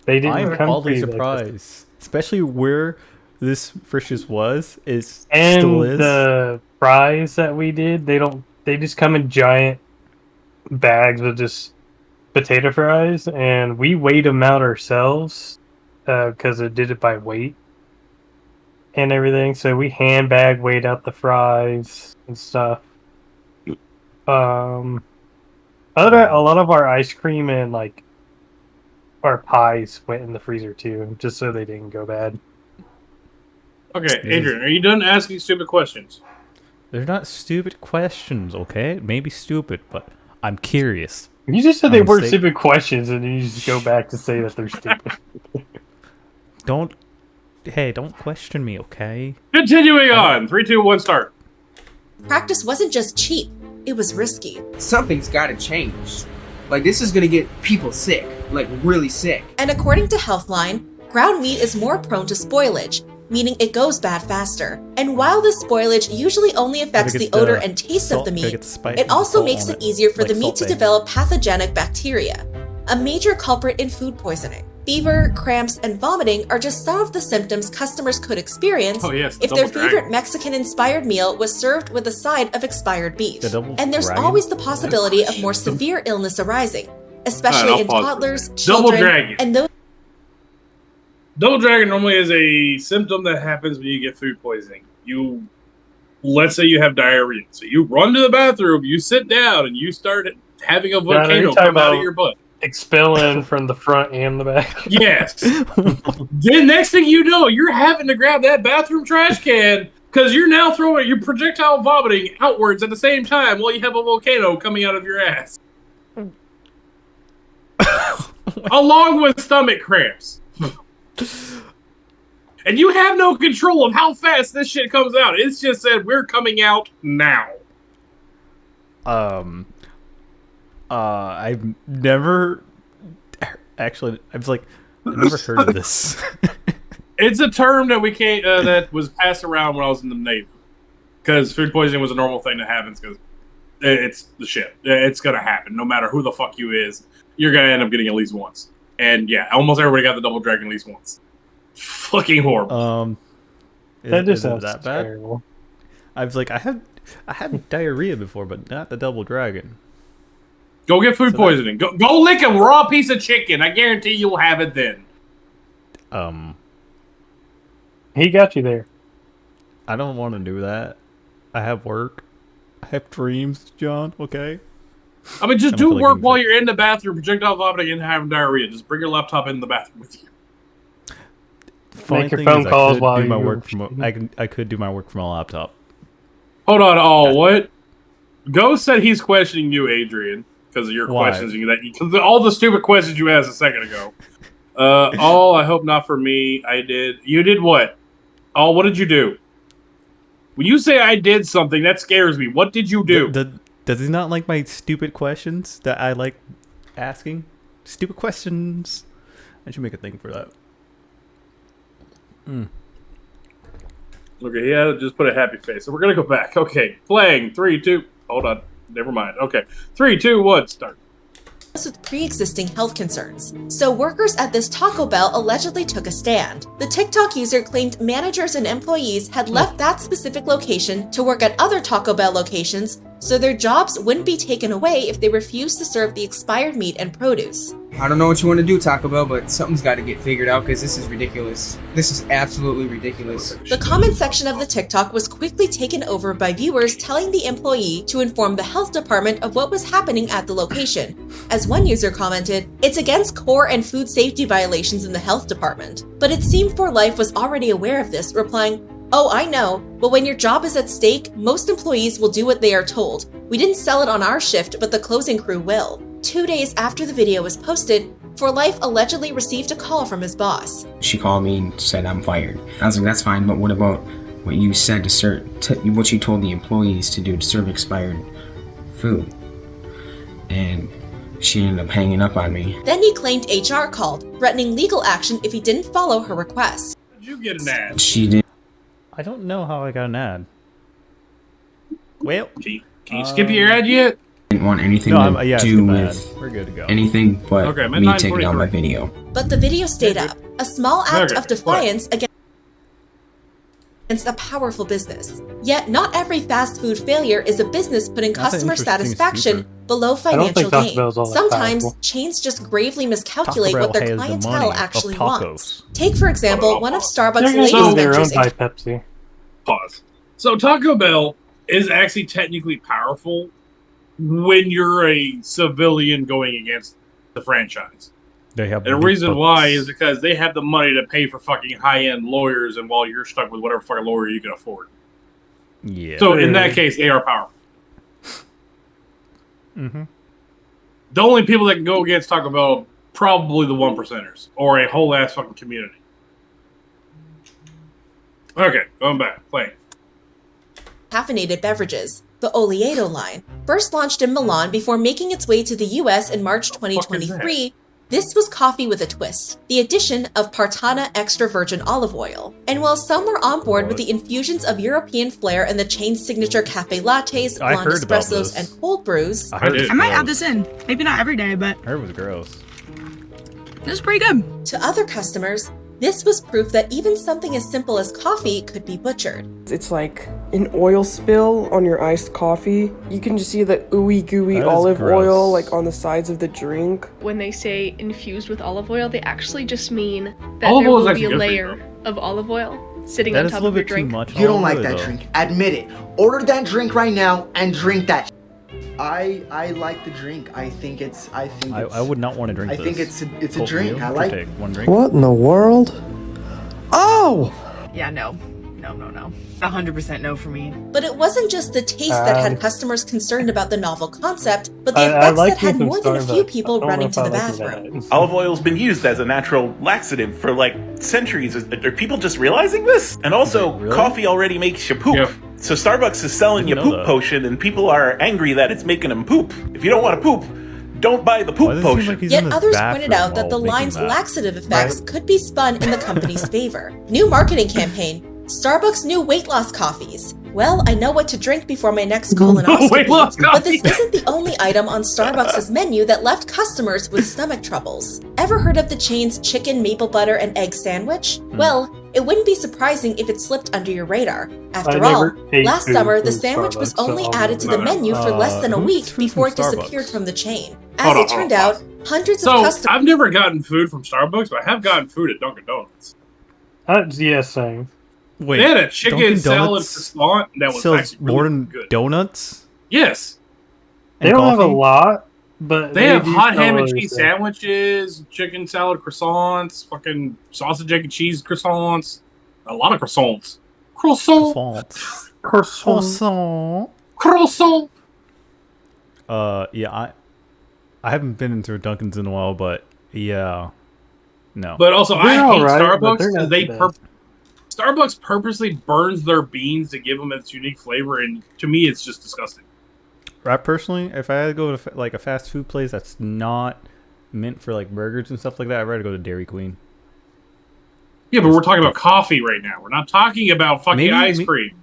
They didn't I'm come oddly to surprised, especially where this Frisch's was. And still is. the fries that we did, they just come in giant bags with just potato fries, and we weighed them out ourselves because it did it by weight and everything. So we weighed out the fries and stuff. A lot of our ice cream and like our pies went in the freezer too, just so they didn't go bad. Okay, Adrian, are you done asking stupid questions? They're not stupid questions, okay? Maybe stupid, but I'm curious. You just said they weren't stupid questions, and you just go back to say that they're stupid. Don't question me, okay? Continuing on. 3, 2, 1, start. Practice wasn't just cheap, it was risky. Something's gotta change. Like, this is gonna get people sick. Like, really sick. And according to Healthline, ground meat is more prone to spoilage, meaning it goes bad faster. And while this spoilage usually only affects the odor and taste of the meat, it also makes it easier for the meat to develop pathogenic bacteria, a major culprit in food poisoning. Fever, cramps, and vomiting are just some of the symptoms customers could experience if their favorite Mexican-inspired meal was served with a side of expired beef. And there's always the possibility of more severe illness arising, especially in toddlers, children, and those. Double dragon normally is a symptom that happens when you get food poisoning. Let's say you have diarrhea. So you run to the bathroom, you sit down, and you start having a volcano come out of your butt. Expelling from the front and the back. Yes. Then next thing you know, you're having to grab that bathroom trash can because you're now throwing your projectile vomiting outwards at the same time while you have a volcano coming out of your ass. Along with stomach cramps. And you have no control of how fast this shit comes out. It's just said we're coming out now. I've never actually. I've never heard of this. It's a term that we can't. That was passed around when I was in the Navy, because food poisoning was a normal thing that happens. Because it's the shit. It's gonna happen, no matter who the fuck you is. You're gonna end up getting at least once. And yeah, almost everybody got the double dragon at least once. Fucking horrible. That just sounds that bad? terrible. I was like, I had diarrhea before, but not the double dragon. Go get food poisoning. Go lick a raw piece of chicken. I guarantee you'll have it then. He got you there. I don't want to do that. I have work. I have dreams, John. Okay. I mean, just do work while you're in the bathroom, projectile vomiting, and having diarrhea. Just bring your laptop in the bathroom with you. Make your phone calls while you work from. I could do my work from a laptop. Hold on. Oh, what? Ghost said he's questioning you, Adrian, because of your questions. Because all the stupid questions you asked a second ago. I hope not for me. I did. You did what? Oh, what did you do? When you say I did something, that scares me. What did you do? Does he not like my stupid questions that I like asking? Stupid questions. I should make a thing for that. Okay, yeah, just put a happy face. So we're going to go back. Okay, playing. 3, 2. Hold on. Never mind. Okay. 3, 2, 1, start. With pre-existing health concerns. So workers at this Taco Bell allegedly took a stand. The TikTok user claimed managers and employees had left that specific location to work at other Taco Bell locations, so their jobs wouldn't be taken away if they refused to serve the expired meat and produce. I don't know what you want to do, Taco Bell, but something's got to get figured out because this is ridiculous. This is absolutely ridiculous. The comment section of the TikTok was quickly taken over by viewers telling the employee to inform the health department of what was happening at the location. As one user commented, "It's against core and food safety violations in the health department." But it seemed For Life was already aware of this, replying, "Oh, I know, but when your job is at stake, most employees will do what they are told. We didn't sell it on our shift, but the closing crew will." 2 days after the video was posted, For Life allegedly received a call from his boss. She called me and said, "I'm fired." I was like, "That's fine, but what about what you said to serve, what you told the employees to do to serve expired food?" And she ended up hanging up on me. Then he claimed HR called, threatening legal action if he didn't follow her request. Did you get an ad? She did. I don't know how I got an ad. Well, can you skip your ad yet? Didn't want anything to do with We're good to go. anything but me taking down my video. But the video stayed up, a small act of defiance against a powerful business. Yet not every fast food failure is a business putting customer satisfaction below financial gain. Sometimes chains just gravely miscalculate what their clientele actually wants. Take, for example, one of Starbucks' latest ventures. Pause. So Taco Bell is actually technically powerful when you're a civilian going against the franchise. They have, and the reason why is because they have the money to pay for fucking high-end lawyers, and while you're stuck with whatever fucking lawyer you can afford. Yeah. So in that case, they are powerful. Mm-hmm. The only people that can go against Taco Bell, probably the 1%ers, or a whole ass fucking community. Okay, going back, playing. Caffeinated beverages, the Oleato line, first launched in Milan before making its way to the US in March 2023. This was coffee with a twist, the addition of Partana extra virgin olive oil. And while some were on board with the infusions of European flair and the chain's signature cafe lattes, blonde espressos, and cold brews, I might add this in. Maybe not every day, but I heard it was gross. It was pretty good. To other customers, this was proof that even something as simple as coffee could be butchered. It's like an oil spill on your iced coffee. You can just see the ooey gooey olive oil like on the sides of the drink. When they say infused with olive oil, they actually just mean that Olive there oil is will be a actually good for layer of olive oil sitting on top of your drink. You don't like that drink. Admit it. Order that drink right now and drink that. I like the drink. I would not want to drink I this. think it's a drink. I like it. One drink. What in the world? Oh! Yeah, no. 100% no for me. But it wasn't just the taste that had customers concerned about the novel concept, but the effects that had more than a few people running to the bathroom. Olive oil's been used as a natural laxative for like centuries. Are people just realizing this? And also, coffee already makes you poop. So Starbucks is selling you poop potion, and people are angry that it's making them poop. If you don't want to poop, don't buy the poop potion. Yet others pointed out that the line's laxative effects could be spun in the company's favor. New marketing campaign. Starbucks' new weight loss coffees. Well, I know what to drink before my next colonoscopy, Weight loss but this coffee. isn't the only item on Starbucks' menu that left customers with stomach troubles. Ever heard of the chain's chicken, maple butter, and egg sandwich? Well, it wouldn't be surprising if it slipped under your radar. After all, last summer, the sandwich was only added to the menu for less than a week before it disappeared from the chain. As it turned out, hundreds of customers... I've never gotten food from Starbucks, but I have gotten food at Dunkin' Donuts. Yeah, same. Wait, they had a chicken Dunkin' salad Donuts croissant that was sells actually more really than good. donuts? Yes. They don't have a lot, but They have do hot sell ham and other cheese stuff. sandwiches, chicken salad croissants, fucking sausage, egg, and cheese croissants. A lot of croissants. Croissant. Yeah, I haven't been into a Dunkin's in a while, but yeah, no. But also, I hate Starbucks because they bad. Starbucks purposely burns their beans to give them its unique flavor, and to me, it's just disgusting. Right, personally, if I had to go to like a fast food place that's not meant for like burgers and stuff like that, I'd rather go to Dairy Queen. Yeah, but we're talking about coffee right now. We're not talking about fucking ice cream.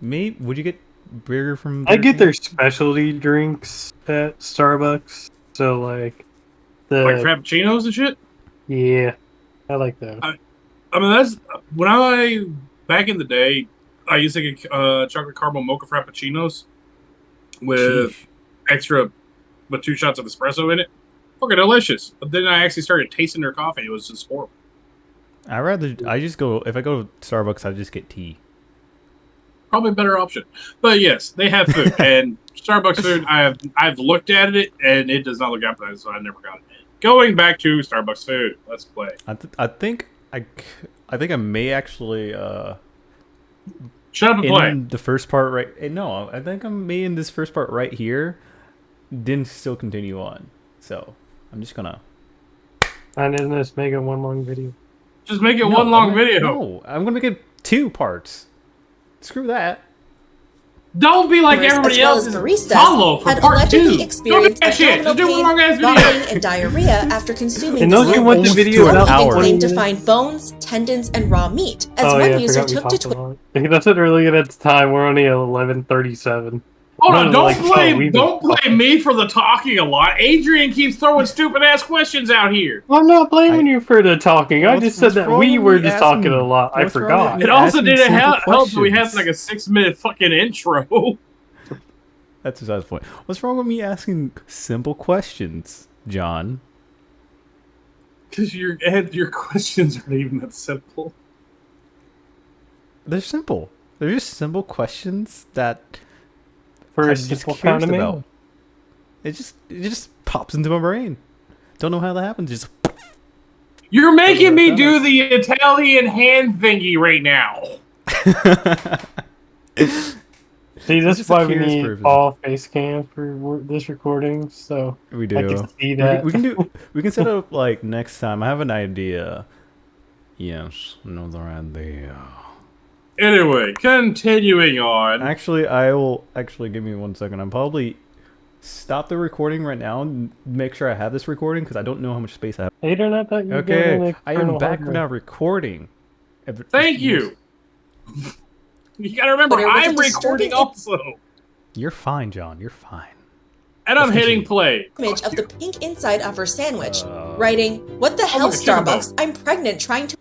Maybe would you get burger from? I get their specialty drinks at Starbucks. So like Like frappuccinos and shit. Yeah, I like that. I mean, that's when back in the day, I used to get chocolate caramel mocha frappuccinos with with 2 shots of espresso in it. Fucking delicious. But then I actually started tasting their coffee. It was just horrible. If I go to Starbucks, I just get tea. Probably a better option. But yes, they have food. And Starbucks food, I've looked at it, and it does not look appetizing, so I never got it. Going back to Starbucks food, let's play. I think I may actually shut up and play. The first part right. No, I think I may in this first part right here. Then still continue on. So I'm just gonna. And then let's make it one long video. Just make it one long video. No, I'm gonna make it 2 parts. Screw that. Don't be like everybody else. Follow for had part allegedly 2. experienced abdominal pain, vomiting, and diarrhea after consuming the sandwich. Some even claimed to find bones, tendons, and raw meat, as one user took to Twitter. That's it early at the time. We're only at 11:37. Hold on, don't blame me for the talking a lot. Adrian keeps throwing stupid ass questions out here. I'm not blaming you for the talking. I just said that we were just talking a lot. I forgot. It also didn't help that we had like a 6-minute fucking intro. That's besides the point. What's wrong with me asking simple questions, John? Because your questions aren't even that simple. They're simple. They're just simple questions that for I'm just curious about. It just pops into my brain. Don't know how that happens. Just you're making me do the Italian hand thingy right now. See, that's why we need all face cams for this recording. So we do. I can see that. We can set up like next time. I have an idea. Yes, another idea. Anyway, continuing on. Actually, I will give me 1 second. I'm probably stop the recording right now and make sure I have this recording because I don't know how much space I have. Internet that you okay, I am back now recording. Thank you. You gotta remember, I'm recording also. You're fine, John. You're fine. And I'm hitting play. Image of the pink inside of her sandwich, writing, "What the hell, Starbucks? I'm pregnant, trying to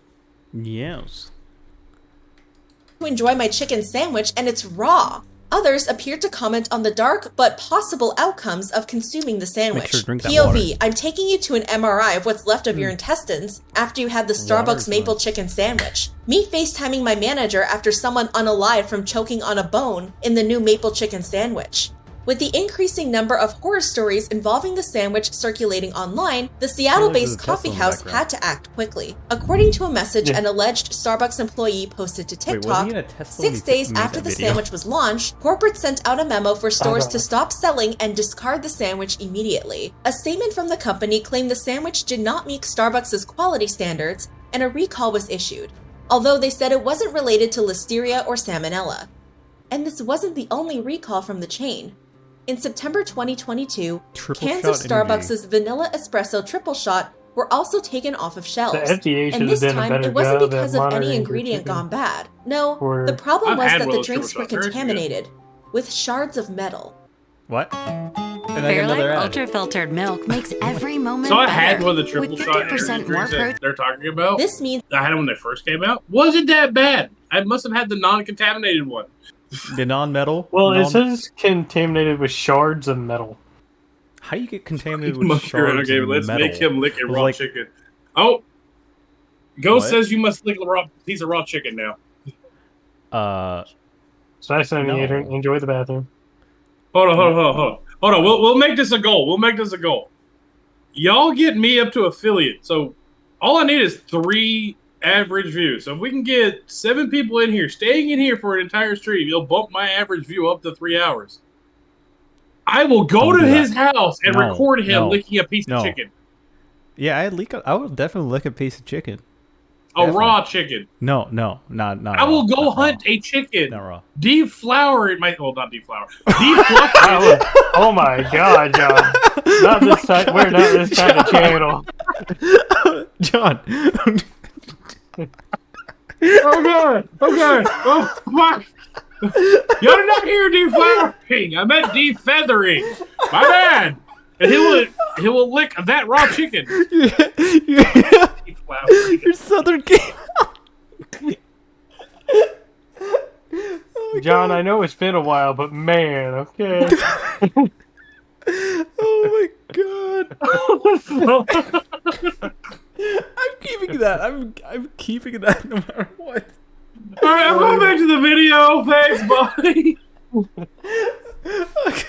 enjoy my chicken sandwich, and it's raw." Others appeared to comment on the dark but possible outcomes of consuming the sandwich. Make sure to drink that POV, water. I'm taking you to an MRI of what's left of your intestines after you had the Starbucks maple chicken sandwich. Me FaceTiming my manager after someone unalive from choking on a bone in the new maple chicken sandwich. With the increasing number of horror stories involving the sandwich circulating online, the Seattle-based coffee house had to act quickly. According to a message an alleged Starbucks employee posted to TikTok, 6 days after the sandwich was launched, corporate sent out a memo for stores to stop selling and discard the sandwich immediately. A statement from the company claimed the sandwich did not meet Starbucks' quality standards, and a recall was issued, although they said it wasn't related to Listeria or Salmonella. And this wasn't the only recall from the chain. In September 2022, cans of Starbucks' vanilla espresso triple shot were also taken off of shelves. And this time, it wasn't because of any ingredient gone bad. No, the problem was that the drinks were contaminated with shards of metal. What? Fairlife Ultra Filtered Milk makes every moment So I better. had one of the triple with shot 50% energy more drinks that protein. they're talking about. This means I had them when they first came out. Wasn't that bad. I must have had the non-contaminated one. The non-metal? Well, it says contaminated with shards of metal. How do you get contaminated with shards okay, of let's metal? make him lick a raw chicken. Oh, Ghost says you must lick a raw piece of raw chicken now. So I said, enjoy the bathroom. Hold on. We'll make this a goal. Y'all get me up to affiliate. So all I need is 3 average views. So if we can get 7 people in here, staying in here for an entire stream, you'll bump my average view up to 3 hours. I will go to his house and record him licking a piece of chicken. Yeah, I would definitely lick a piece of chicken. A raw chicken. No, not I will go hunt a chicken. Not raw. Deflower it. Not deflower. Defluff it. Oh my god, John! Not this time. We're not this kind of channel. John. Okay. Oh, fuck. You're not here deflowering. I meant defeathering. My bad. And he will lick that raw chicken. Your southern came out. John, I know it's been a while, but man, okay. Oh my god. I'm keeping that. I'm keeping that no matter what. All right, I'm going back to the video. Thanks, buddy. Okay,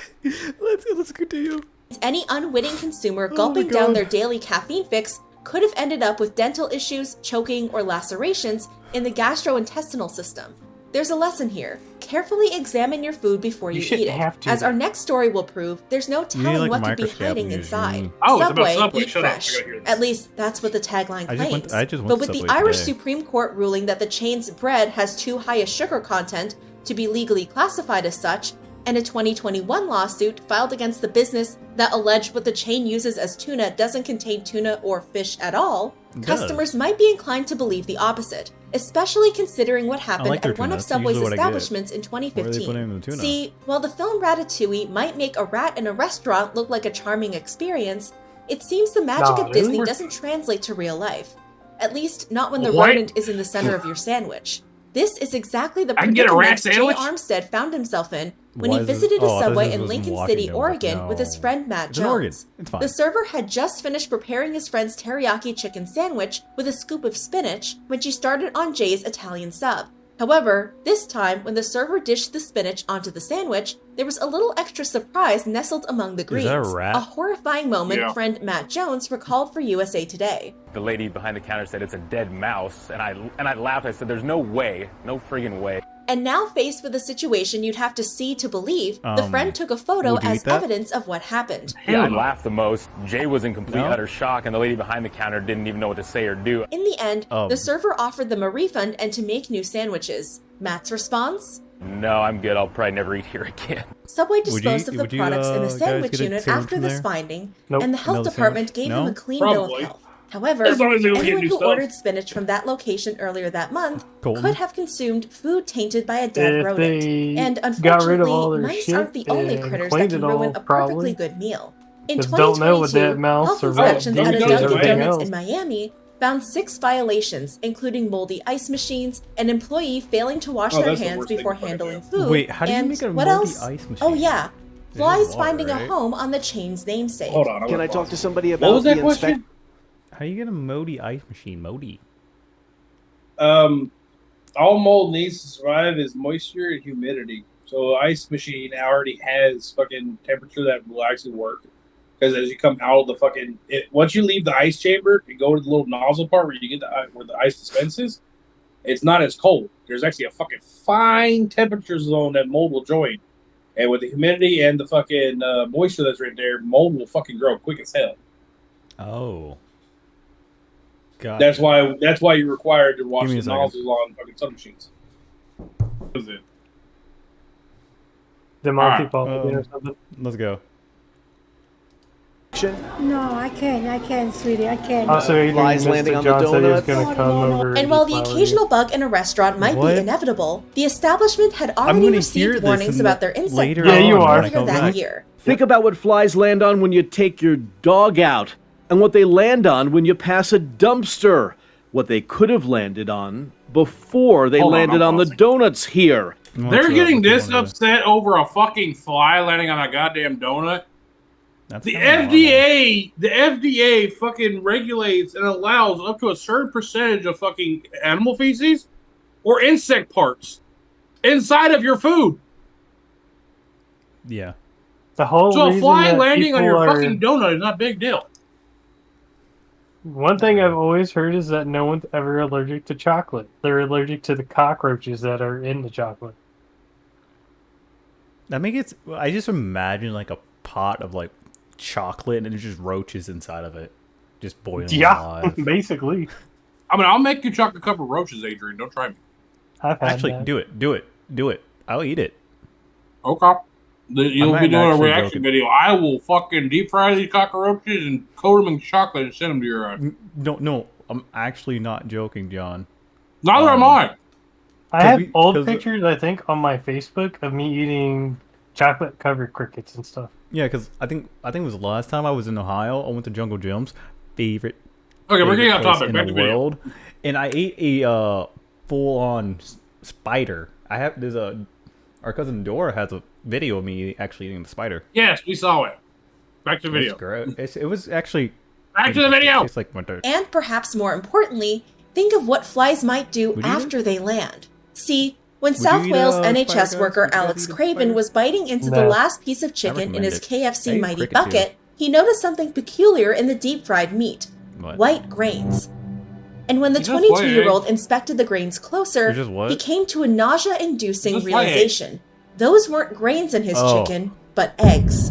let's continue. Any unwitting consumer gulping down their daily caffeine fix could have ended up with dental issues, choking, or lacerations in the gastrointestinal system. There's a lesson here. Carefully examine your food before you eat it. As our next story will prove, there's no telling what could be hiding inside. Subway, eat fresh. At least that's what the tagline claims. But with the Irish Supreme Court ruling that the chain's bread has too high a sugar content, to be legally classified as such, and a 2021 lawsuit filed against the business that alleged what the chain uses as tuna doesn't contain tuna or fish at all, customers might be inclined to believe the opposite, especially considering what happened at one of Subway's establishments in 2015. See, while the film Ratatouille might make a rat in a restaurant look like a charming experience, it seems the magic of Disney doesn't translate to real life. At least, not when the rodent is in the center of your sandwich. This is exactly the predicament Jay Armstead found himself in when he visited a Subway in Lincoln City, Oregon with his friend Matt Jones. The server had just finished preparing his friend's teriyaki chicken sandwich with a scoop of spinach when she started on Jay's Italian sub. However, this time, when the server dished the spinach onto the sandwich, there was a little extra surprise nestled among the greens. A horrifying moment friend Matt Jones recalled for USA Today. The lady behind the counter said it's a dead mouse, and I laughed. I said, "There's no way, no friggin' way." And now faced with a situation you'd have to see to believe, the friend took a photo as evidence of what happened. Yeah, I laughed the most. Jay was in complete utter shock, and the lady behind the counter didn't even know what to say or do. In the end, the server offered them a refund and to make new sandwiches. Matt's response? No, I'm good. I'll probably never eat here again. Subway disposed of the products in the sandwich unit after this finding, and the health department gave them a clean bill of health. However, anyone who ordered spinach from that location earlier that month could have consumed food tainted by a dead rodent. And unfortunately, mice aren't the only critters that can ruin a perfectly good meal. In 2022, health inspections at a Dunkin' Donuts in Miami found 6 violations, including moldy ice machines, an employee failing to wash their hands before handling food, Wait, how do you make a moldy ice machine? Oh yeah, flies finding a home on the chain's namesake. Hold on, can I talk to somebody about the inspection? How do you get a moldy ice machine? Moldy. All mold needs to survive is moisture and humidity. So the ice machine already has fucking temperature that will actually work. Because as you come out of the once you leave the ice chamber and go to the little nozzle part where you get where the ice dispenses, it's not as cold. There's actually a fucking fine temperature zone that mold will join. And with the humidity and the fucking moisture that's right there, mold will fucking grow quick as hell. Oh. God. That's why you're required to wash the nozzles on fucking sun machines. What is it? The monkey or something. Let's go. No, I can't, sweetie, I can't. Also, flies landing on the donut. And while the occasional bug in a restaurant might be inevitable, the establishment had already received warnings about their insect problem earlier that year. Think about what flies land on when you take your dog out, and what they land on when you pass a dumpster. What they could have landed on before they landed on the donuts here. They're getting this upset over a fucking fly landing on a goddamn donut. The FDA fucking regulates and allows up to a certain percentage of fucking animal feces or insect parts inside of your food. Yeah. The whole so a fly landing on your fucking donut is not a big deal. One thing I've always heard is that no one's ever allergic to chocolate. They're allergic to the cockroaches that are in the chocolate. That makes it. I just imagine like a pot of like chocolate and there's just roaches inside of it, just boiling alive. Basically. I mean, I'll make you chocolate covered roaches, Adrian. Don't try me. Actually, do it. I'll eat it. Okay. You'll be doing a reaction video. I will fucking deep fry these cockroaches and coat them in chocolate and send them to your. No, I'm actually not joking, John. Neither am I. I have old pictures, I think, on my Facebook of me eating chocolate covered crickets and stuff. Yeah, because I think it was the last time I was in Ohio. I went to Jungle Jim's, favorite. Okay, we're getting off topic. In the world, and I ate a full-on spider. Our cousin Dora has a video of me actually eating the spider. Yes, we saw it. Back to the video. It was actually back to the video. It's like winter. And perhaps more importantly, think of what flies might do after they land. See, when South Wales NHS worker Alex Craven was biting into the last piece of chicken in his KFC Mighty bucket, he noticed something peculiar in the deep-fried meat. White grains. And when the 22-year-old inspected the grains closer, he came to a nausea-inducing realization. Those weren't grains in his chicken, but eggs.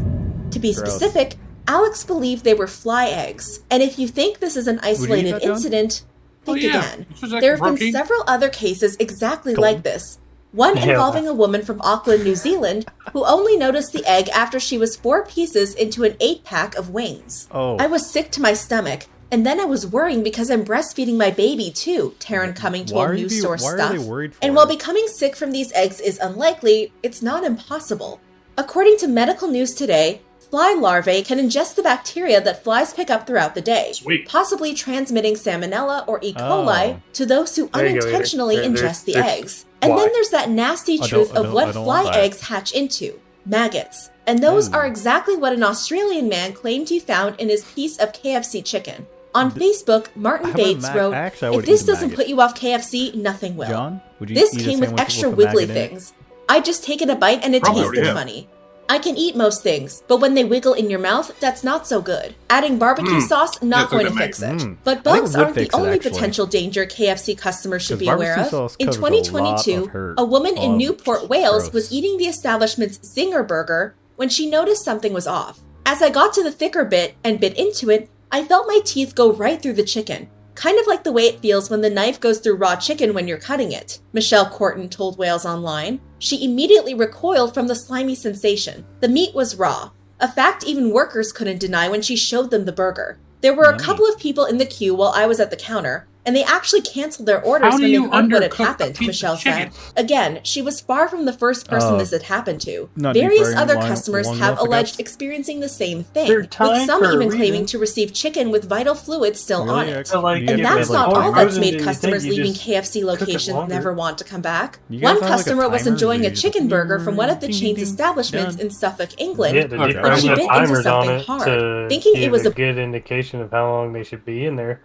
To be specific, Alex believed they were fly eggs. And if you think this is an isolated incident, think again. There have been several other cases exactly like this. One involving a woman from Auckland, New Zealand, who only noticed the egg after she was 4 pieces into an 8-pack of wings. Oh. I was sick to my stomach, and then I was worrying because I'm breastfeeding my baby too, Taryn Cumming told News Source Stuff. And while becoming sick from these eggs is unlikely, it's not impossible. According to Medical News Today, fly larvae can ingest the bacteria that flies pick up throughout the day, possibly transmitting salmonella or E. coli to those who unintentionally ingest the eggs. And then there's that nasty truth of what fly eggs hatch into, maggots. And those are exactly what an Australian man claimed he found in his piece of KFC chicken. On Facebook, Martin Bates wrote, "If this doesn't put you off KFC, nothing will. John, would you This eat a came with sandwich extra a wiggly maggot in it? things. I just taken a bite and it tasted funny. I can eat most things, but when they wiggle in your mouth, that's not so good. Adding barbecue sauce, not going to fix it. But bugs aren't the only potential danger KFC customers should be aware of. In 2022, a woman in Newport, Wales was eating the establishment's Zinger burger when she noticed something was off. As I got to the thicker bit and bit into it, I felt my teeth go right through the chicken. Kind of like the way it feels when the knife goes through raw chicken when you're cutting it, Michelle Corton told Wales Online. She immediately recoiled from the slimy sensation. The meat was raw, a fact even workers couldn't deny when she showed them the burger. There were a couple of people in the queue while I was at the counter, and they actually canceled their orders when they heard what had happened, Michelle said. Again, she was far from the first person this had happened to. Various other customers have alleged experiencing the same thing, with some even claiming to receive chicken with vital fluids still on it. And that's not all that's made customers leaving KFC locations never want to come back. One customer was enjoying a chicken burger from one of the chain's establishments in Suffolk, England, when she bit into something hard, thinking it was a good indication of how long they should be in there.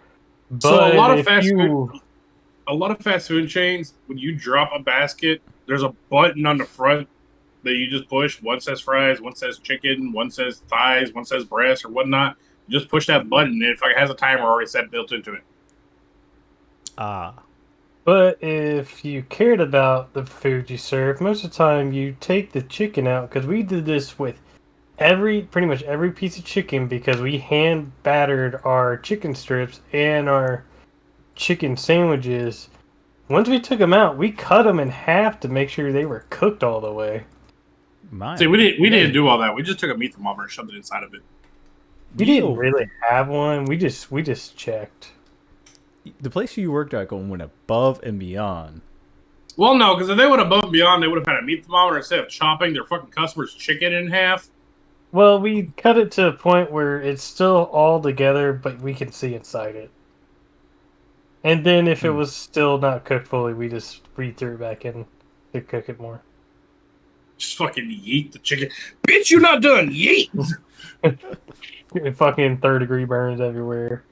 But so a lot of fast food chains, when you drop a basket, there's a button on the front that you just push. One says fries, one says chicken, one says thighs, one says breast or whatnot. You just push that button, and it has a timer already set built into it. But if you cared about the food you serve, most of the time you take the chicken out, because we did this with pretty much every piece of chicken, because we hand battered our chicken strips and our chicken sandwiches. Once we took them out, we cut them in half to make sure they were cooked all the way. See, we didn't do all that. We just took a meat thermometer and shoved it inside of it. We didn't really have one. We just checked. The place you worked at went above and beyond. Well, no, because if they went above and beyond, they would have had a meat thermometer instead of chopping their fucking customers' chicken in half. Well, we cut it to a point where it's still all together, but we can see inside it. And then if it was still not cooked fully, we just threw it back in to cook it more. Just fucking yeet the chicken. Bitch, you're not done. Yeet! Fucking third-degree burns everywhere.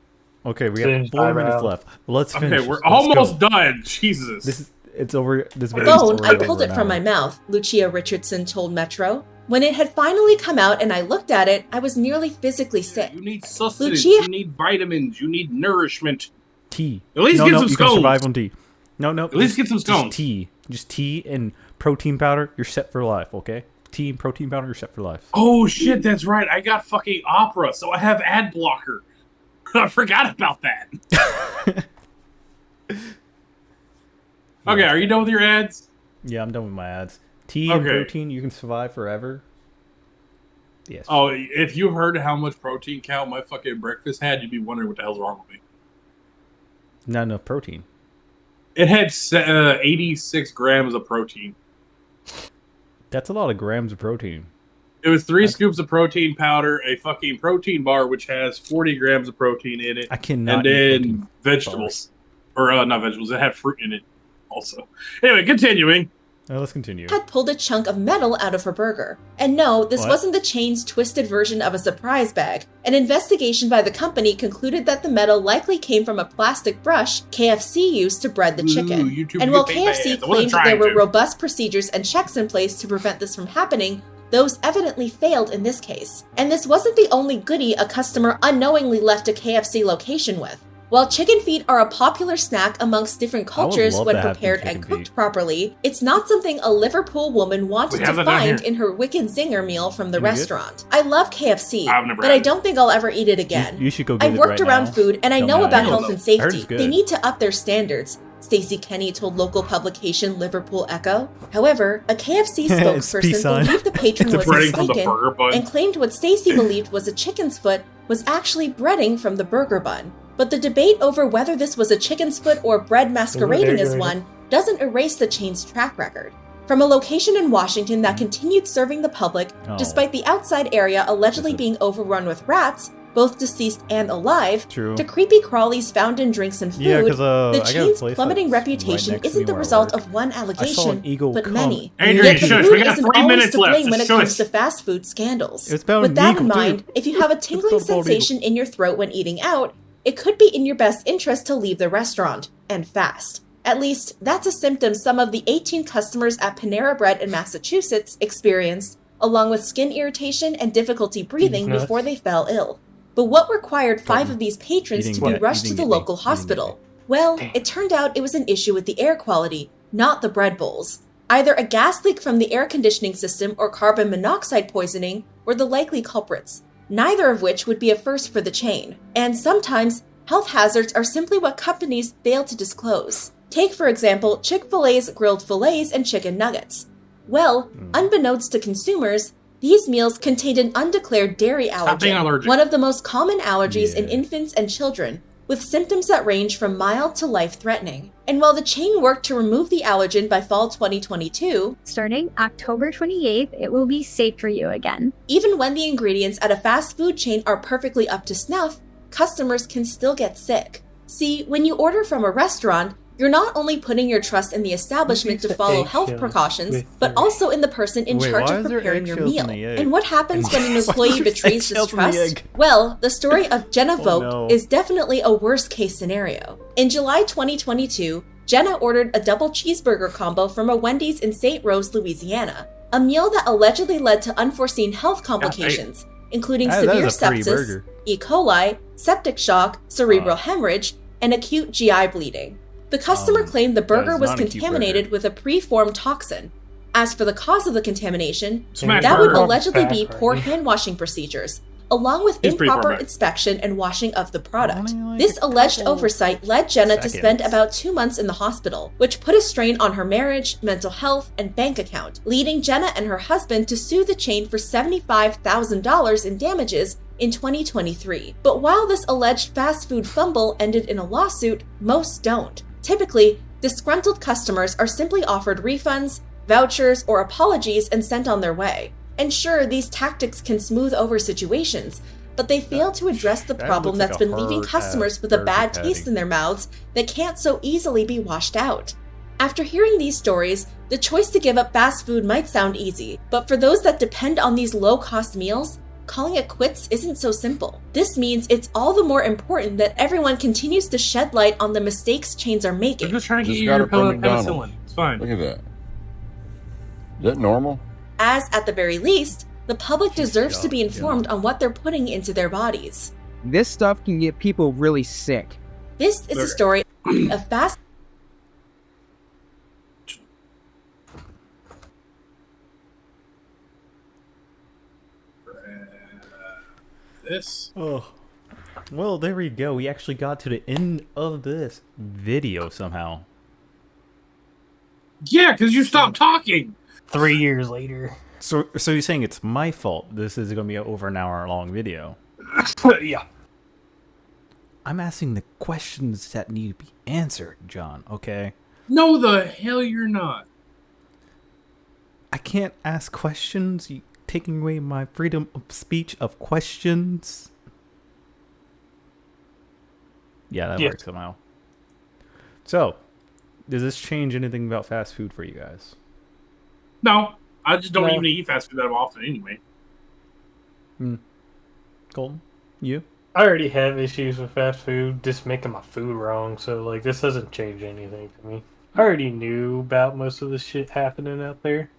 Okay, we have 4 minutes left. Let's finish. Okay, we're almost done. Jesus. It's over. Phone, I pulled it from my mouth, Lucia Richardson told Metro. When it had finally come out and I looked at it, I was nearly physically sick. You need sustenance. You need vitamins. You need nourishment. Tea. At least get some you scones. Can survive on tea. No. At least get some scones. Just tea and protein powder. You're set for life. Okay. Tea and protein powder. You're set for life. Oh shit, that's right. I got fucking opera, so I have ad blocker. I forgot about that. Okay, are you done with your ads? Yeah, I'm done with my ads. Tea and protein, you can survive forever. Yes. Oh, if you heard how much protein count my fucking breakfast had, you'd be wondering what the hell's wrong with me. Not enough protein. It had 86 grams of protein. That's a lot of grams of protein. It was 3 scoops of protein powder, a fucking protein bar which has 40 grams of protein in it. I cannot. And then vegetables. Bars. Or not vegetables, it had fruit in it also. Anyway, continuing. Let's continue. Had pulled a chunk of metal out of her burger. And no, this wasn't the chain's twisted version of a surprise bag. An investigation by the company concluded that the metal likely came from a plastic brush KFC used to bread the chicken. And while KFC claimed there were robust procedures and checks in place to prevent this from happening, those evidently failed in this case. And this wasn't the only goodie a customer unknowingly left a KFC location with. While chicken feet are a popular snack amongst different cultures when prepared and cooked properly, it's not something a Liverpool woman wanted to find in her Wicked Zinger meal from the restaurant. I love KFC, but I don't think I'll ever eat it again. You should go get I've worked around food and I know about health and safety. They need to up their standards. Stacey Kenny told local publication Liverpool Echo. However, a KFC spokesperson believed the patron was mistaken and claimed what Stacey believed was a chicken's foot was actually breading from the burger bun. But the debate over whether this was a chicken's foot or bread masquerading as one doesn't erase the chain's track record. From a location in Washington that continued serving the public, despite the outside area allegedly being overrun with rats, both deceased and alive, to creepy crawlies found in drinks and food, the chain's plummeting reputation isn't the result of one allegation, but many. Yet the food isn't always to blame when it comes to fast food scandals. With that in mind, if you have a tingling sensation in your throat when eating out, it could be in your best interest to leave the restaurant, and fast. At least, that's a symptom some of the 18 customers at Panera Bread in Massachusetts experienced, along with skin irritation and difficulty breathing before they fell ill. But what required 5 of these patrons to be rushed to the local hospital? Well, it turned out it was an issue with the air quality, not the bread bowls. Either a gas leak from the air conditioning system or carbon monoxide poisoning were the likely culprits, neither of which would be a first for the chain. And sometimes, health hazards are simply what companies fail to disclose. Take, for example, Chick-fil-A's grilled fillets and chicken nuggets. Well, unbeknownst to consumers, these meals contained an undeclared dairy allergen, one of the most common allergies in infants and children, with symptoms that range from mild to life-threatening. And while the chain worked to remove the allergen by fall 2022, starting October 28th, it will be safe for you again. Even when the ingredients at a fast food chain are perfectly up to snuff, customers can still get sick. See, when you order from a restaurant, you're not only putting your trust in the establishment to follow health precautions, but also in the person in charge of preparing your meal. And what happens when an employee betrays this trust? Well, the story of Jenna Vogt is definitely a worst-case scenario. In July 2022, Jenna ordered a double cheeseburger combo from a Wendy's in St. Rose, Louisiana, a meal that allegedly led to unforeseen health complications, including severe sepsis, E. coli, septic shock, cerebral hemorrhage, and acute GI bleeding. The customer claimed the burger was contaminated with a pre-formed toxin. As for the cause of the contamination, that would allegedly be poor hand-washing procedures, along with improper inspection and washing of the product. This alleged oversight led Jenna to spend about 2 months in the hospital, which put a strain on her marriage, mental health, and bank account, leading Jenna and her husband to sue the chain for $75,000 in damages in 2023. But while this alleged fast food fumble ended in a lawsuit, most don't. Typically, disgruntled customers are simply offered refunds, vouchers, or apologies and sent on their way. And sure, these tactics can smooth over situations, but they fail to address the problem that's been leaving customers with a bad taste in their mouths that can't so easily be washed out. After hearing these stories, the choice to give up fast food might sound easy, but for those that depend on these low-cost meals, calling it quits isn't so simple. This means it's all the more important that everyone continues to shed light on the mistakes chains are making. I'm just trying to get you your penicillin. It's fine. Look at that. Is that normal? As, at the very least, the public deserves to be informed on what they're putting into their bodies. This stuff can get people really sick. This is a story of fast... This. Oh, well, there we go. We actually got to the end of this video somehow. Yeah, because you stopped talking. 3 years later. So you're saying it's my fault? This is going to be an over an hour long video. Yeah. I'm asking the questions that need to be answered, John. Okay. No, the hell you're not. I can't ask questions. You taking away my freedom of speech of questions. Yeah, that works somehow. So, does this change anything about fast food for you guys? No, I just don't even eat fast food that often anyway. Colton, you? I already have issues with fast food, just making my food wrong, so this doesn't change anything for me. I already knew about most of the shit happening out there.